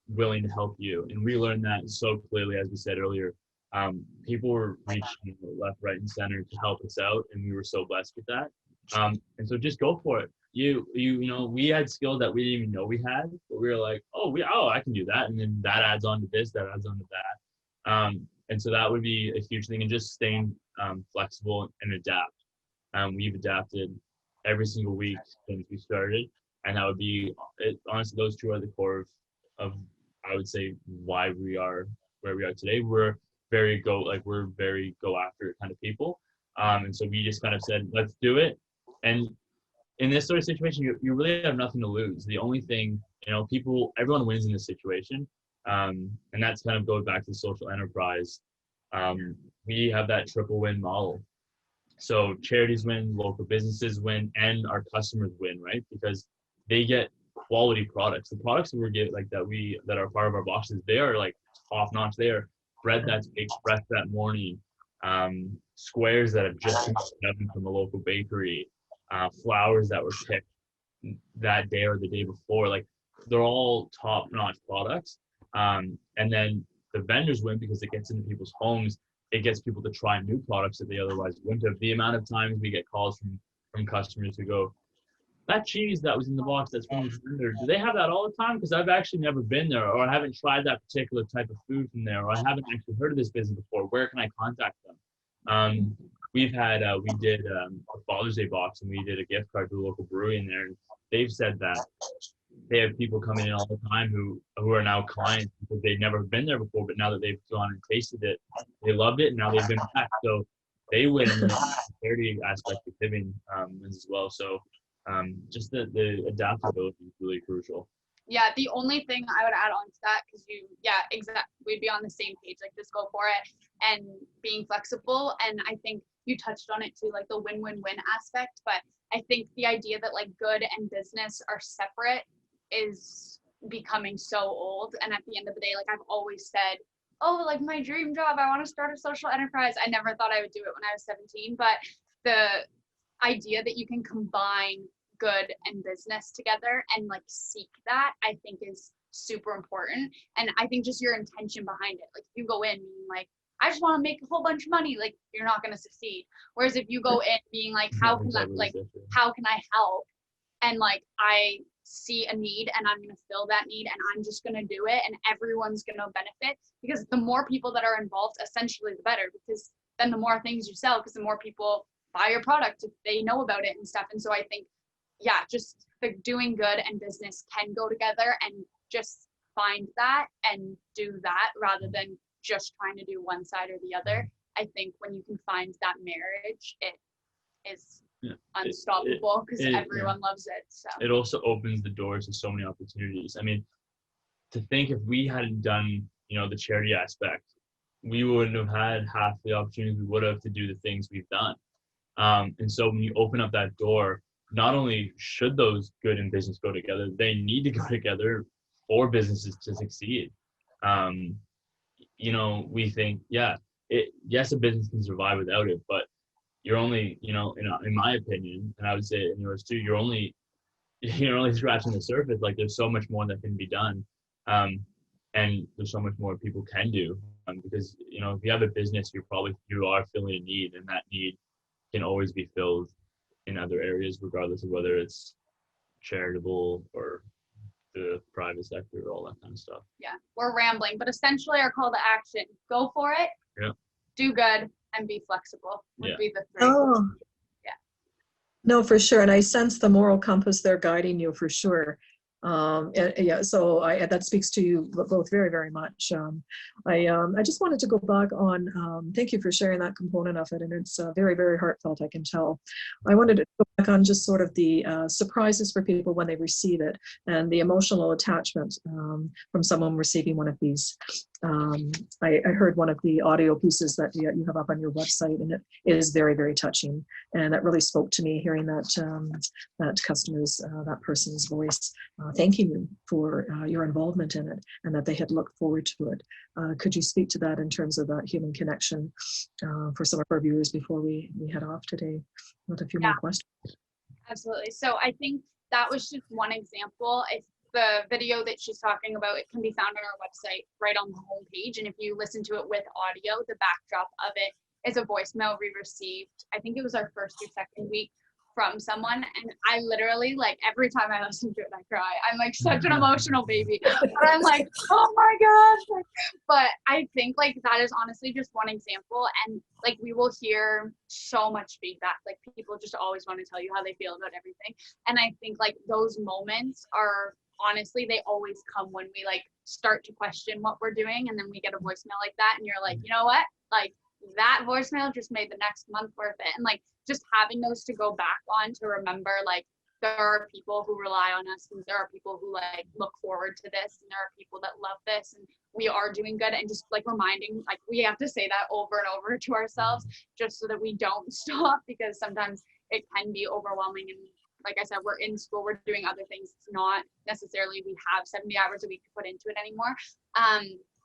willing to help you. And we learned that so clearly, as we said earlier. People were reaching left, right, and center to help us out, and we were so blessed with that. And so just go for it. We had skills that we didn't even know we had, but we were like, I can do that, and then that adds on to this, that adds on to that. And so that would be a huge thing, and just staying flexible and adapt. We've adapted every single week since we started, and that would be honestly, those 2 are the core of I would say why we are where we are today. We're we're very go after it kind of people. And so we just kind of said, let's do it. And in this sort of situation, you really have nothing to lose. The only thing, everyone wins in this situation. And that's kind of goes back to social enterprise. We have that triple win model. So charities win, local businesses win, and our customers win, right? Because they get quality products. The products that we get, that are part of our boxes, they are like top notch. They are bread that's baked fresh that morning, squares that have just been from a local bakery, flowers that were picked that day or the day before. Like, they're all top notch products. And then the vendors win because it gets into people's homes. It gets people to try new products that they otherwise wouldn't have. The amount of times we get calls from customers who go, that cheese that was in the box that's from this vendor, do they have that all the time? Because I've actually never been there, or I haven't tried that particular type of food from there, or I haven't actually heard of this business before. Where can I contact them? We did a Father's Day box, and we did a gift card to a local brewery in there, and they've said that they have people coming in all the time who are now clients because they've never been there before, but now that they've gone and tasted it, they loved it, and now they've been back. So they win in the charity aspect of giving as well. So just the adaptability is really crucial. Yeah, the only thing I would add on to that, because exactly, we'd be on the same page, like just go for it and being flexible. And I think you touched on it too, like the win-win-win aspect. But I think the idea that like good and business are separate is becoming so old. And at the end of the day, like I've always said, oh, like my dream job, I want to start a social enterprise. I never thought I would do it when I was 17, but the idea that you can combine good and business together and like seek that, I think is super important. And I think just your intention behind it, like if you go in being like, I just want to make a whole bunch of money, like you're not going to succeed. Whereas if you go in being like, how can I help? And like, I see a need and I'm going to fill that need and I'm just going to do it and everyone's going to benefit, because the more people that are involved, essentially the better, because then the more things you sell, because the more people buy your product if they know about it and stuff. And so I think, just the doing good and business can go together, and just find that and do that rather than just trying to do one side or the other. I think when you can find that marriage, it is unstoppable because everyone loves it. So it also opens the doors to so many opportunities. I mean, to think if we hadn't done, the charity aspect, we wouldn't have had half the opportunities we would have to do the things we've done. And so when you open up that door, not only should those good and business go together, they need to go together for businesses to succeed. We think, yes, a business can survive without it, but you're only, in my opinion, and I would say in yours too, you're only scratching the surface. Like there's so much more that can be done. And there's so much more people can do. Because, if you have a business, you are filling a need, and that need can always be filled in other areas, regardless of whether it's charitable or the private sector or all that kind of stuff. Yeah, we're rambling, but essentially our call to action, go for it, do good, and be flexible would be the three. Oh. Yeah. No, for sure. And I sense the moral compass there guiding you for sure. So that speaks to you both very, very much. I just wanted to go back on, thank you for sharing that component of it, and it's very, very heartfelt, I can tell. I wanted to go back on just sort of the surprises for people when they receive it, and the emotional attachment from someone receiving one of these. I heard one of the audio pieces that you have up on your website, and it is very, very touching, and that really spoke to me, hearing that customer's, that person's voice thanking you for your involvement in it, and that they had looked forward to it. Could you speak to that in terms of that human connection for some of our viewers before we head off today with a few more questions? Absolutely. So I think that was just one example. If the video that she's talking about, it can be found on our website right on the homepage. And if you listen to it with audio, the backdrop of it is a voicemail we received. I think it was our first or second week from someone, and I literally, like, every time I listen to it I cry. I'm like such an emotional baby, but I'm like, oh my gosh. But I think like that is honestly just one example, and like we will hear so much feedback. Like people just always want to tell you how they feel about everything, and I think like those moments are honestly, they always come when we like start to question what we're doing. And then we get a voicemail like that, and you're like, you know what? Like, that voicemail just made the next month worth it. And like, just having those to go back on to remember, like, there are people who rely on us, and there are people who like look forward to this, and there are people that love this, and we are doing good. And just like reminding, like, we have to say that over and over to ourselves just so that we don't stop, because sometimes it can be overwhelming. And like I said, we're in school, we're doing other things. It's not necessarily we have 70 hours a week to put into it anymore.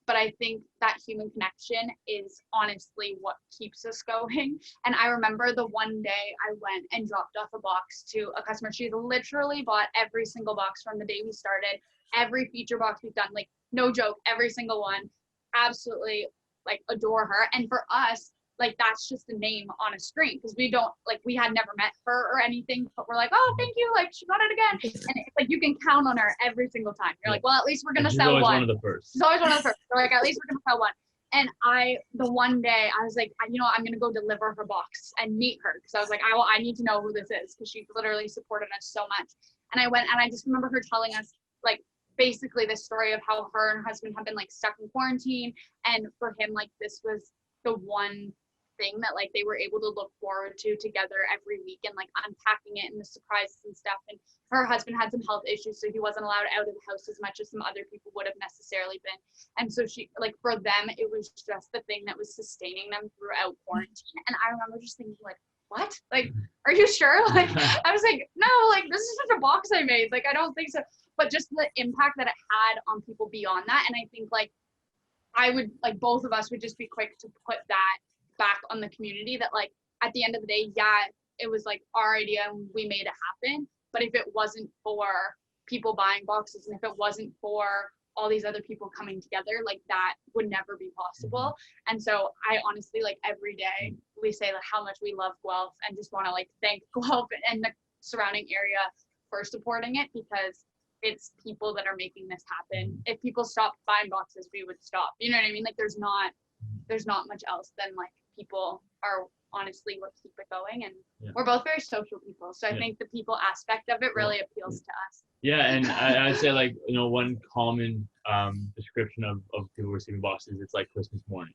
But I think that human connection is honestly what keeps us going. And I remember the one day I went and dropped off a box to a customer. She's literally bought every single box from the day we started, every feature box we've done, like, no joke, every single one. Absolutely, like, adore her. And for us, like, that's just a name on a screen, because we don't, like, we had never met her or anything, but we're like, oh, thank you, like, she got it again. And it's like, you can count on her every single time. You're like, well, at least we're gonna sell one. She's always one of the first. She's always one of the first. We're like, at least we're gonna sell one. And the one day I was like, you know, I'm gonna go deliver her box and meet her, because I was like, I need to know who this is, because she literally supported us so much. And I went, and I just remember her telling us, like, basically this story of how her and her husband have been like stuck in quarantine, and for him, like, this was the one thing that like they were able to look forward to together every week, and like unpacking it and the surprises and stuff. And her husband had some health issues, so he wasn't allowed out of the house as much as some other people would have necessarily been. And so she, like, for them, it was just the thing that was sustaining them throughout quarantine. And I remember just thinking, like, what? Like, are you sure? Like, I was like, no, like, this is just a box I made. Like, I don't think so. But just the impact that it had on people beyond that. And I think, like, I would, like, both of us would just be quick to put that back on the community, that like at the end of the day, yeah, it was like our idea and we made it happen, but if it wasn't for people buying boxes, and if it wasn't for all these other people coming together, like, that would never be possible. And so I honestly, like, every day we say like how much we love Guelph, and just want to like thank Guelph and the surrounding area for supporting it, because it's people that are making this happen. If people stopped buying boxes, we would stop, you know what I mean? Like, there's not much else than like people are honestly what keep it going. And we're both very social people, so I think the people aspect of it really appeals to us. Yeah, and I'd say, like, you know, one common description of people receiving boxes, it's like Christmas morning.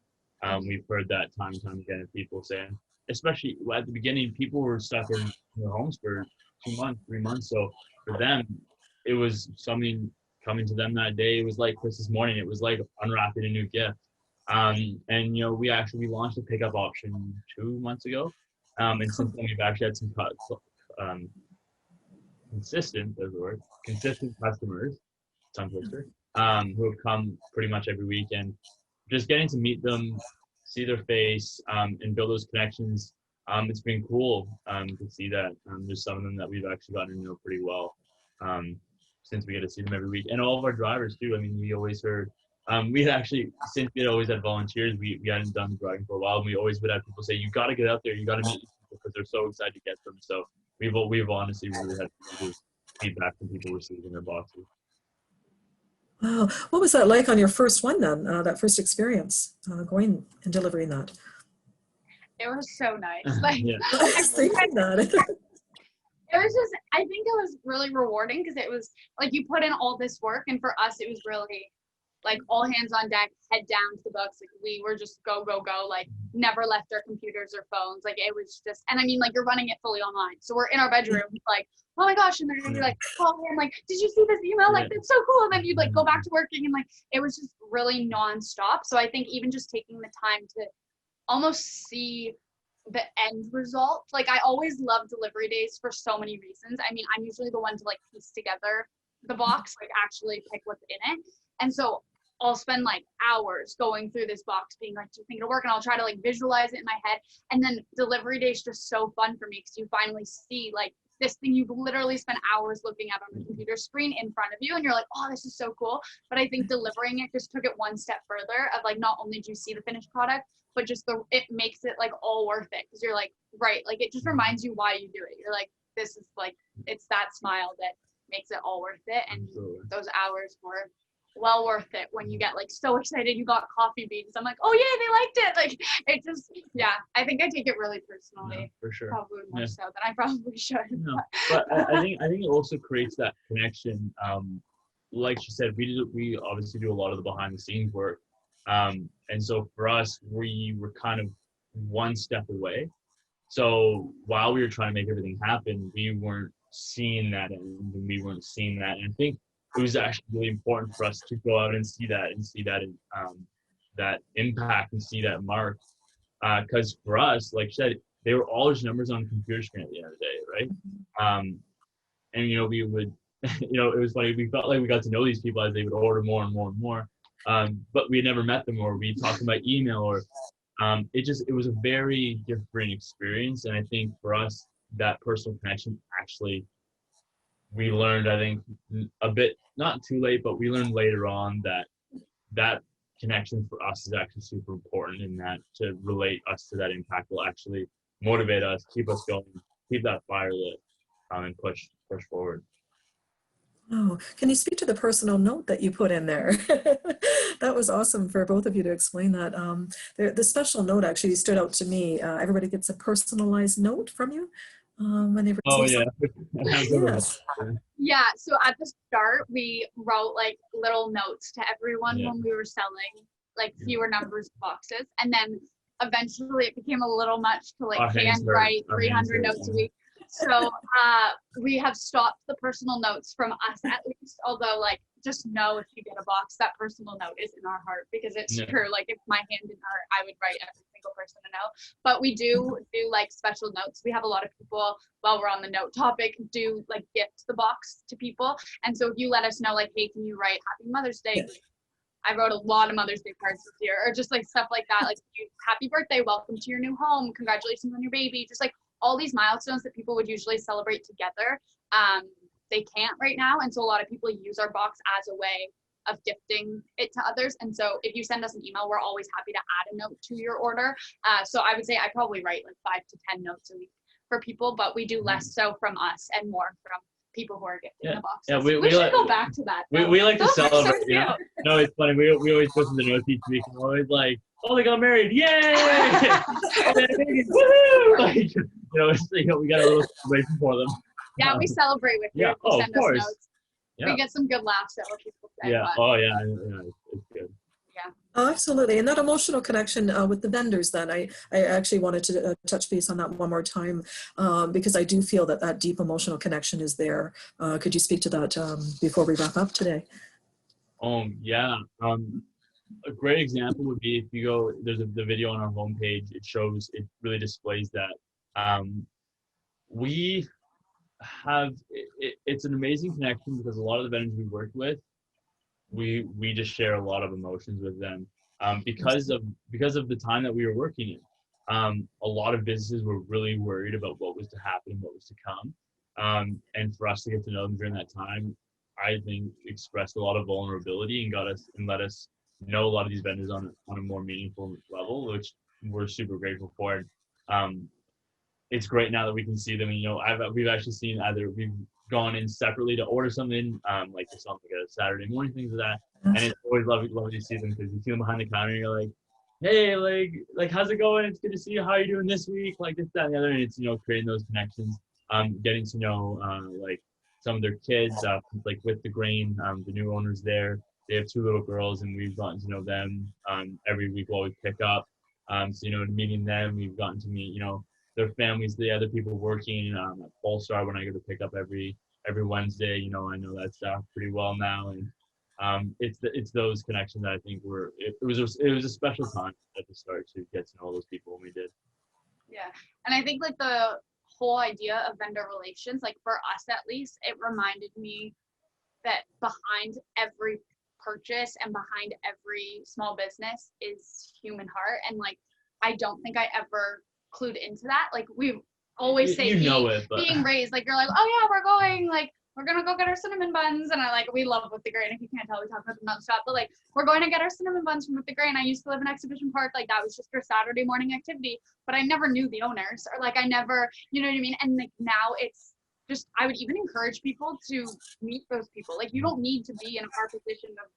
We've heard that time and time again of people saying, especially at the beginning, people were stuck in their homes for 2 months, 3 months. So for them, it was something coming to them that day. It was like Christmas morning. It was like unwrapping a new gift. And you know, we launched a pickup option 2 months ago, and since then we've actually had some consistent customers, tongue twister, who have come pretty much every week, and just getting to meet them, see their face, and build those connections. It's been cool to see that. There's some of them that we've actually gotten to know pretty well, since we get to see them every week, and all of our drivers too. I mean, we always heard. We had actually, since we had always had volunteers, we hadn't done driving for a while, and we always would have people say, you got to get out there, you got to meet people, because they're so excited to get them. So we've honestly really had good feedback from people receiving their boxes. Wow. What was that like on your first one then, that first experience, going and delivering that? It was so nice. Like, I was thinking that. It was just, I think it was really rewarding, because it was like you put in all this work, and for us, it was really like all hands on deck, head down to the books. Like, we were just go, like, never left our computers or phones. Like, it was just, and I mean, like, you're running it fully online. So we're in our bedroom, like, oh my gosh. And they're gonna be like, oh, and like, did you see this email? Like, that's so cool. And then you'd like go back to working, and like, it was just really nonstop. So I think even just taking the time to almost see the end result. Like, I always love delivery days for so many reasons. I mean, I'm usually the one to like piece together the box, like actually pick what's in it. And so I'll spend like hours going through this box being like, do you think it'll work? And I'll try to like visualize it in my head. And then delivery day is just so fun for me, because you finally see like this thing you've literally spent hours looking at on the computer screen in front of you, and you're like, oh, this is so cool. But I think delivering it just took it one step further of like, not only do you see the finished product, but just it makes it like all worth it, because you're like, right, like it just reminds you why you do it. You're like, this is like, it's that smile that makes it all worth it. And those hours were well worth it when you get like so excited you got coffee beans. I'm like, oh yeah, they liked it. Like, it just, yeah, I think I take it really personally. For sure. Probably more so than I probably should. But I think it also creates that connection like she said, we obviously do a lot of the behind the scenes work. And so for us, we were kind of one step away. So while we were trying to make everything happen, we weren't seeing that end, and we weren't seeing that. And I think it was actually really important for us to go out and see that, that impact and see that mark. Because for us, like you said, they were all just numbers on a computer screen at the end of the day, right? And we would, it was funny. We felt like we got to know these people as they would order more and more and more. But we had never met them, or we talked about email, or it was a very different experience. And I think for us, that personal connection actually, we learned, I think, a bit, not too late, but we learned later on that connection for us is actually super important, and that to relate us to that impact will actually motivate us, keep us going, keep that fire lit, and push forward. Oh, can you speak to the personal note that you put in there? That was awesome for both of you to explain that. The special note actually stood out to me. Everybody gets a personalized note from you when they receive something. Yes. Yeah, so at the start, we wrote like little notes to everyone when we were selling like fewer numbers of boxes. And then eventually it became a little much to like handwrite 300 notes a week. So we have stopped the personal notes from us at least, although like just know if you get a box, that personal note is in our heart, because it's true. Like if my hand didn't hurt, I would write every single person a note. But we do like special notes. We have a lot of people, while we're on the note topic, do like gift the box to people. And so if you let us know like, hey, can you write Happy Mother's Day? Yes. I wrote a lot of Mother's Day cards this year, or just like stuff like that. Like happy birthday, welcome to your new home, congratulations on your baby. Just like all these milestones that people would usually celebrate together. They can't right now. And so a lot of people use our box as a way of gifting it to others. And so if you send us an email, we're always happy to add a note to your order. So I would say I probably write like 5 to 10 notes a week for people, but we do less so from us and more from people who are gifting the boxes. Yeah, we should go back to that. We like to celebrate. So no, it's funny. We always go through the notes each week, and we're always like, oh, they got married, yay! Oh, they had babies, woohoo! Like, it's, we got a little celebration for them. Yeah, we celebrate with you. Yeah, Send of course. us notes. Yeah. We get some good laughs at what people say. Yeah. But, It's good. Yeah. Oh, absolutely. And that emotional connection with the vendors then, I actually wanted to touch base on that one more time because I do feel that deep emotional connection is there. Could you speak to that before we wrap up today? Yeah. A great example would be if you go, there's the video on our homepage, it really displays that. We have, it's an amazing connection because a lot of the vendors we work with, we just share a lot of emotions with them because of the time that we were working in. A lot of businesses were really worried about what was to happen, what was to come. And for us to get to know them during that time, I think expressed a lot of vulnerability and let us know a lot of these vendors on a more meaningful level, which we're super grateful for. It's great now that we can see them. We've actually seen we've gone in separately to order something, like for something like a Saturday morning, things like that. And it's always lovely to see them because you see them behind the counter and you're like, hey, like how's it going? It's good to see you. How are you doing this week? Like this, that, and the other. And it's, creating those connections, getting to know like some of their kids, like with the grain, the new owners there. They have 2 little girls and we've gotten to know them every week while we pick up. So, meeting them, we've gotten to meet, their families, the other people working at Polestar when I go to pick up every Wednesday. I know that staff pretty well now, and it's those connections that I think it was a special time at the start to get to know all those people when we did. Yeah, and I think like the whole idea of vendor relations, like for us at least, it reminded me that behind every purchase and behind every small business is human heart, and like I don't think I ever clued into that. Like we always say being raised, like you're like, oh yeah, we're gonna go get our cinnamon buns, and we love With the Grain. If you can't tell, we talk about them nonstop, but like we're going to get our cinnamon buns from With the Grain. I used to live in Exhibition Park, like that was just our Saturday morning activity, but I never knew the owners, or like I never, you know what I mean? And like now it's just, I would even encourage people to meet those people. Like you don't need to be in our position of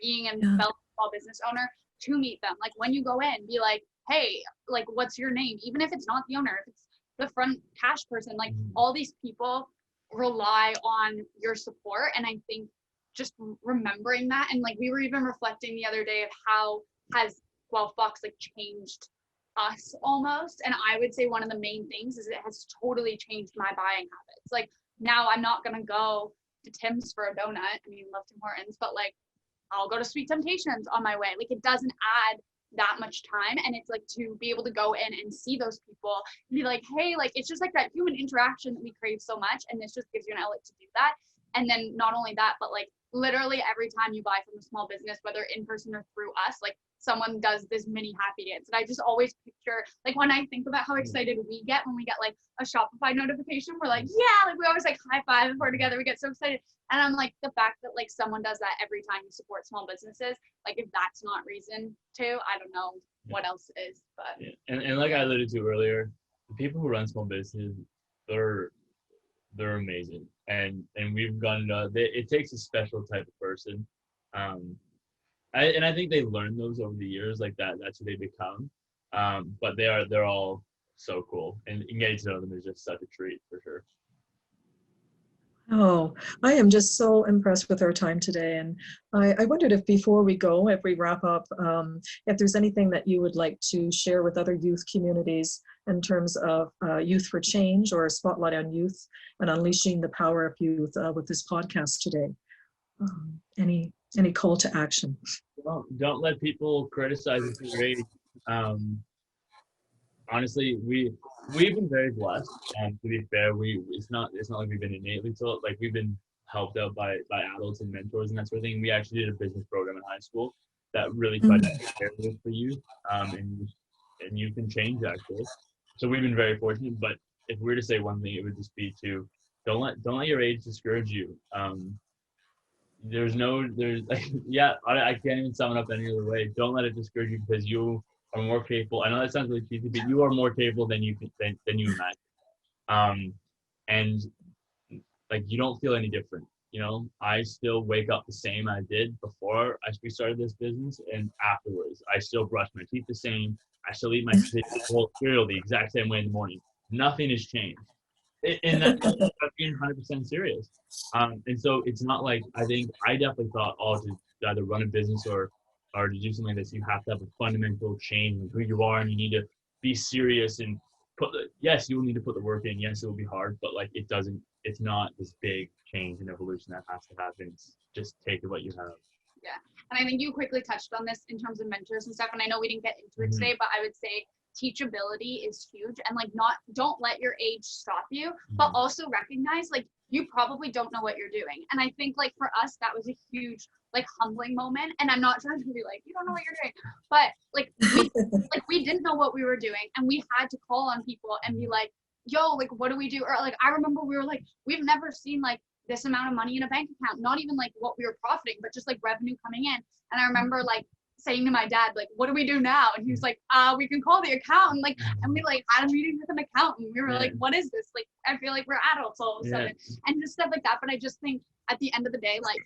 being a small business owner to meet them. Like when you go in, be like, hey, like what's your name? Even if it's not the owner, if it's the front cash person, like all these people rely on your support. And I think just remembering that. And like we were even reflecting the other day of how has Guelph Box like changed us almost. And I would say one of the main things is it has totally changed my buying habits. Like now I'm not gonna go to Tim's for a donut. I mean, love Tim Hortons, but like I'll go to Sweet Temptations on my way. Like it doesn't add that much time, and it's like to be able to go in and see those people and be like, hey, like it's just like that human interaction that we crave so much, and this just gives you an outlet to do that. And then not only that, but like literally every time you buy from a small business, whether in person or through us, like someone does this mini happy dance. And I just always picture, like when I think about how excited we get when we get like a Shopify notification, we're like, yeah, like we always like high five if we're together, we get so excited. And I'm like, the fact that like someone does that every time you support small businesses, like if that's not reason to, I don't know what else is. But and like I alluded to earlier, the people who run small businesses, they're amazing, and we've gone it takes a special type of person. I think they learn those over the years, like that's who they become. But they're all so cool, and getting to know them is just such a treat for sure. Oh, I am just so impressed with our time today. And I wondered if before we go, if we wrap up, if there's anything that you would like to share with other youth communities in terms of Youth for Change or a spotlight on youth and unleashing the power of youth with this podcast today. Any call to action? Well, don't let people criticize you for your age. Honestly, we've been very blessed. To be fair, it's not like we've been innately taught. Like we've been helped out by adults and mentors and that sort of thing. We actually did a business program in high school that really tried to prepare this for youth, and youth and change actually. So we've been very fortunate. But if we were to say one thing, it would just be to don't let your age discourage you. There's like, yeah, I can't even sum it up any other way. Don't let it discourage you, because you are more capable. I know that sounds really cheesy, but you are more capable than you imagine. And like you don't feel any different. You know, I still wake up the same I did before we started this business, and afterwards, I still brush my teeth the same. I still eat my cereal the exact same way in the morning. Nothing has changed. And that's being 100% serious. And so it's not like, I definitely thought, to either run a business or to do something like this, you have to have a fundamental change in who you are, and you need to be serious and yes, you will need to put the work in. Yes, it will be hard, but like it's not this big change and evolution that has to happen. It's just take what you have. yeah, and I think you quickly touched on this in terms of mentors and stuff, and I know we didn't get into it today, but I would say teachability is huge, and like don't let your age stop you, but also recognize like you probably don't know what you're doing. And I think like for us that was a huge like humbling moment, and I'm not trying to be like you don't know what you're doing, but like we didn't know what we were doing, and we had to call on people and be like, yo, like what do we do? Or like I remember we were like, we've never seen like this amount of money in a bank account, not even like what we were profiting, but just like revenue coming in. And I remember like saying to my dad, like, what do we do now? And he was like, we can call the accountant. Like, and we like had a meeting with an accountant. We were like, what is this? Like, I feel like we're adults all of a sudden, and just stuff like that. But I just think at the end of the day, like,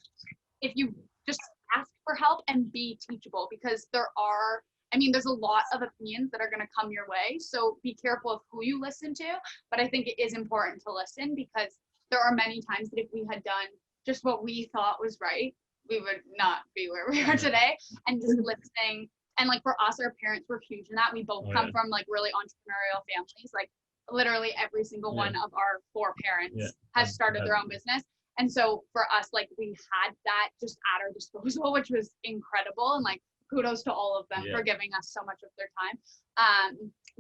if you just ask for help and be teachable, because there's a lot of opinions that are going to come your way. So be careful of who you listen to. But I think it is important to listen, because there are many times that if we had done just what we thought was right, we would not be where we are today. And just listening, and like for us, our parents were huge in that. We both come from like really entrepreneurial families. Like literally every single one of our 4 parents has started their own business. And so for us, like we had that just at our disposal, which was incredible. And like kudos to all of them for giving us so much of their time.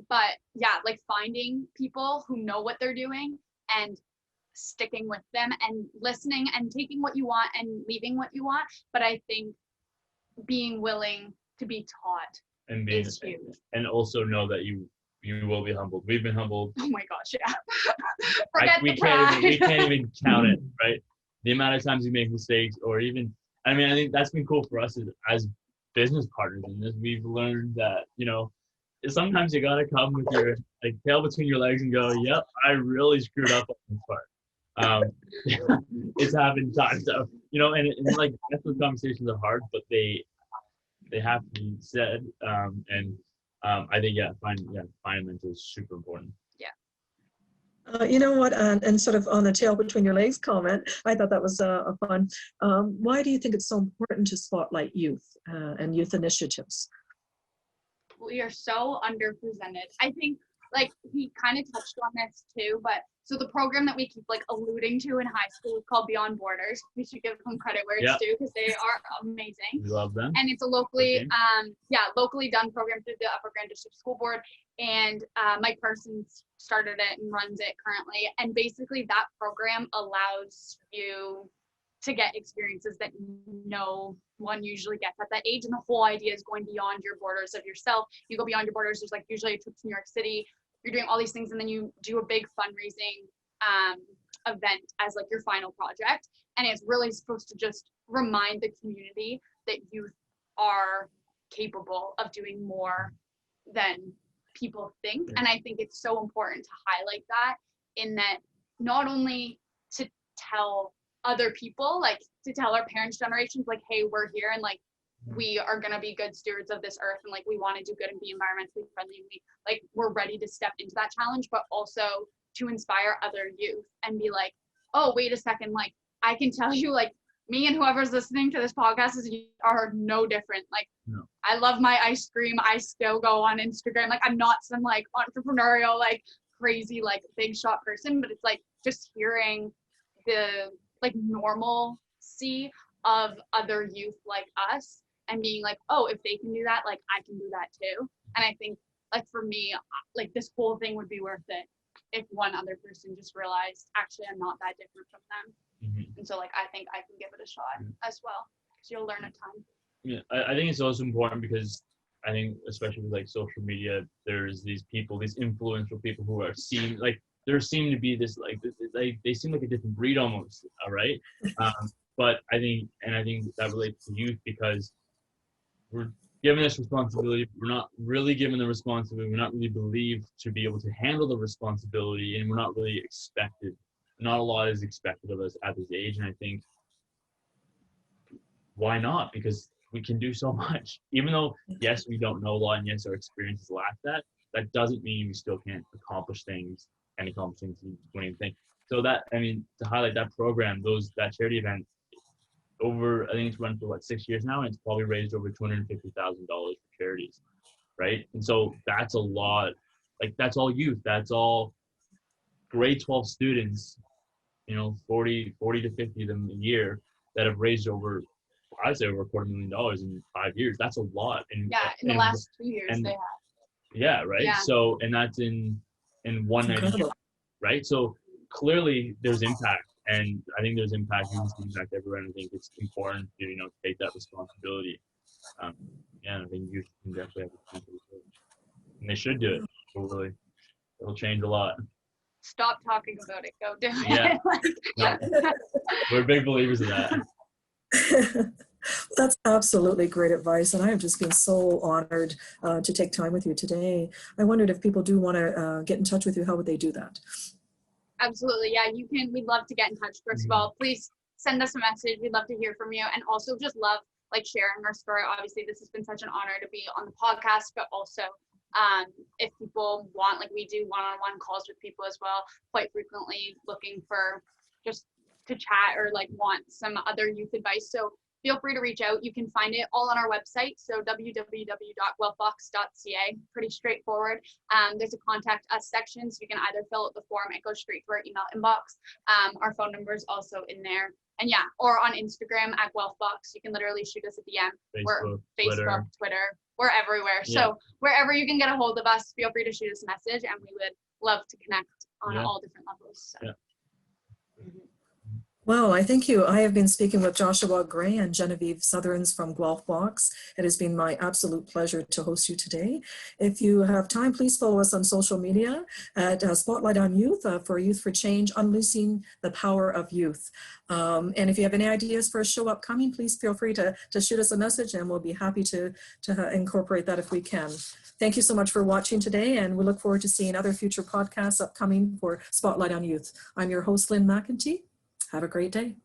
But yeah, like finding people who know what they're doing and sticking with them and listening and taking what you want and leaving what you want. But I think being willing to be taught and is huge. And also know that you will be humbled. We've been humbled. Oh my gosh, yeah. Forget we the pride. we can't even count it, right? The amount of times we make mistakes, or even, I think that's been cool for us as business partners in this. We've learned that, sometimes you gotta come with your like tail between your legs and go, yep, I really screwed up on this part. It's happened times, so and like those conversations are hard, but they have to be said. And I think finding mentors is super important. You know what, and sort of on the tail between your legs comment, I thought that was a fun. Why do you think it's so important to spotlight youth and youth initiatives? We are so underrepresented. I think like he kind of touched on this too, but so the program that we keep like alluding to in high school is called Beyond Borders. We should give them credit where it's due because they are amazing. We love them. And it's a locally done program through the Upper Grand District School Board. And Mike Parsons started it and runs it currently. And basically that program allows you to get experiences that no one usually gets at that age. And the whole idea is going beyond your borders of yourself. You go beyond your borders. There's like usually a trip to New York City. You're doing all these things, and then you do a big fundraising event as like your final project. And it's really supposed to just remind the community that youth are capable of doing more than people think. And I think it's so important to highlight that, in that not only to tell other people, like to tell our parents' generations, like, hey, we're here and like we are going to be good stewards of this earth, and like we want to do good and be environmentally friendly, and we're ready to step into that challenge, but also to inspire other youth and be like, oh, wait a second, like I can tell you, like me and whoever's listening to this podcast are no different. Like no. I love my ice cream. I still go on Instagram. Like I'm not some like entrepreneurial, like crazy, like big shot person, but it's like just hearing the like normalcy of other youth like us and being like, oh, if they can do that, like I can do that too. And I think like for me, like this whole thing would be worth it if one other person just realized, actually, I'm not that different from them. Mm-hmm. And so like I think I can give it a shot as well, because you'll learn a ton. Yeah, I think it's also important because I think especially with like social media, there's these people, these influential people who are seen like there seem to be this like they seem like a different breed almost, all right? But I think that relates to youth because we're given this responsibility. We're not really given the responsibility. We're not really believed to be able to handle the responsibility, and we're not really expected. Not a lot is expected of us at this age, and I think why not? Because we can do so much. Even though yes, we don't know a lot, and yes, our experiences lack that. That doesn't mean we still can't accomplish things and accomplish things you don't even think. So that, I mean, to highlight that program, that charity event, over, I think it's run for what, 6 years now, and it's probably raised over $250,000 for charities, right? And so that's a lot. Like that's all youth. That's all grade 12 students, 40 to 50 of them a year that have raised over, I'd say over $250,000 in 5 years. That's a lot. And in the last 2 years they have. Yeah, right. Yeah. So, and that's in one night, right? So clearly there's impact, and I think there's impact. You can see impact everywhere, and I think it's important to take that responsibility. And I think youth can definitely have a responsibility, and they should do it. It'll change a lot. Stop talking about it. Go do it. Yeah. No, we're big believers of that. That's absolutely great advice, and I have just been so honored to take time with you today. I wondered if people do want to get in touch with you, how would they do that? Absolutely, yeah, you can. We'd love to get in touch. First of all, please send us a message. We'd love to hear from you, and also just love sharing our story. Obviously, this has been such an honor to be on the podcast, but also if people want, we do one-on-one calls with people as well, quite frequently, looking for just to chat or want some other youth advice. So feel free to reach out. You can find it all on our website, so www.guelphvox.ca. Pretty straightforward. There's a contact us section, so you can either fill out the form, it goes straight to our email inbox. Our phone number is also in there. And yeah, or on Instagram at Guelphvox. You can literally shoot us a DM. Facebook, Twitter. We're everywhere. Yeah. So wherever you can get a hold of us, feel free to shoot us a message, and we would love to connect on all different levels. So. Yeah. Well, I thank you. I have been speaking with Joshua Gray and Genevieve Southerns from Guelphvox. It has been my absolute pleasure to host you today. If you have time, please follow us on social media at Spotlight on Youth for Youth for Change, Unleashing the Power of Youth. And if you have any ideas for a show upcoming, please feel free to shoot us a message, and we'll be happy to incorporate that if we can. Thank you so much for watching today, and we look forward to seeing other future podcasts upcoming for Spotlight on Youth. I'm your host, Lynn McEntee. Have a great day.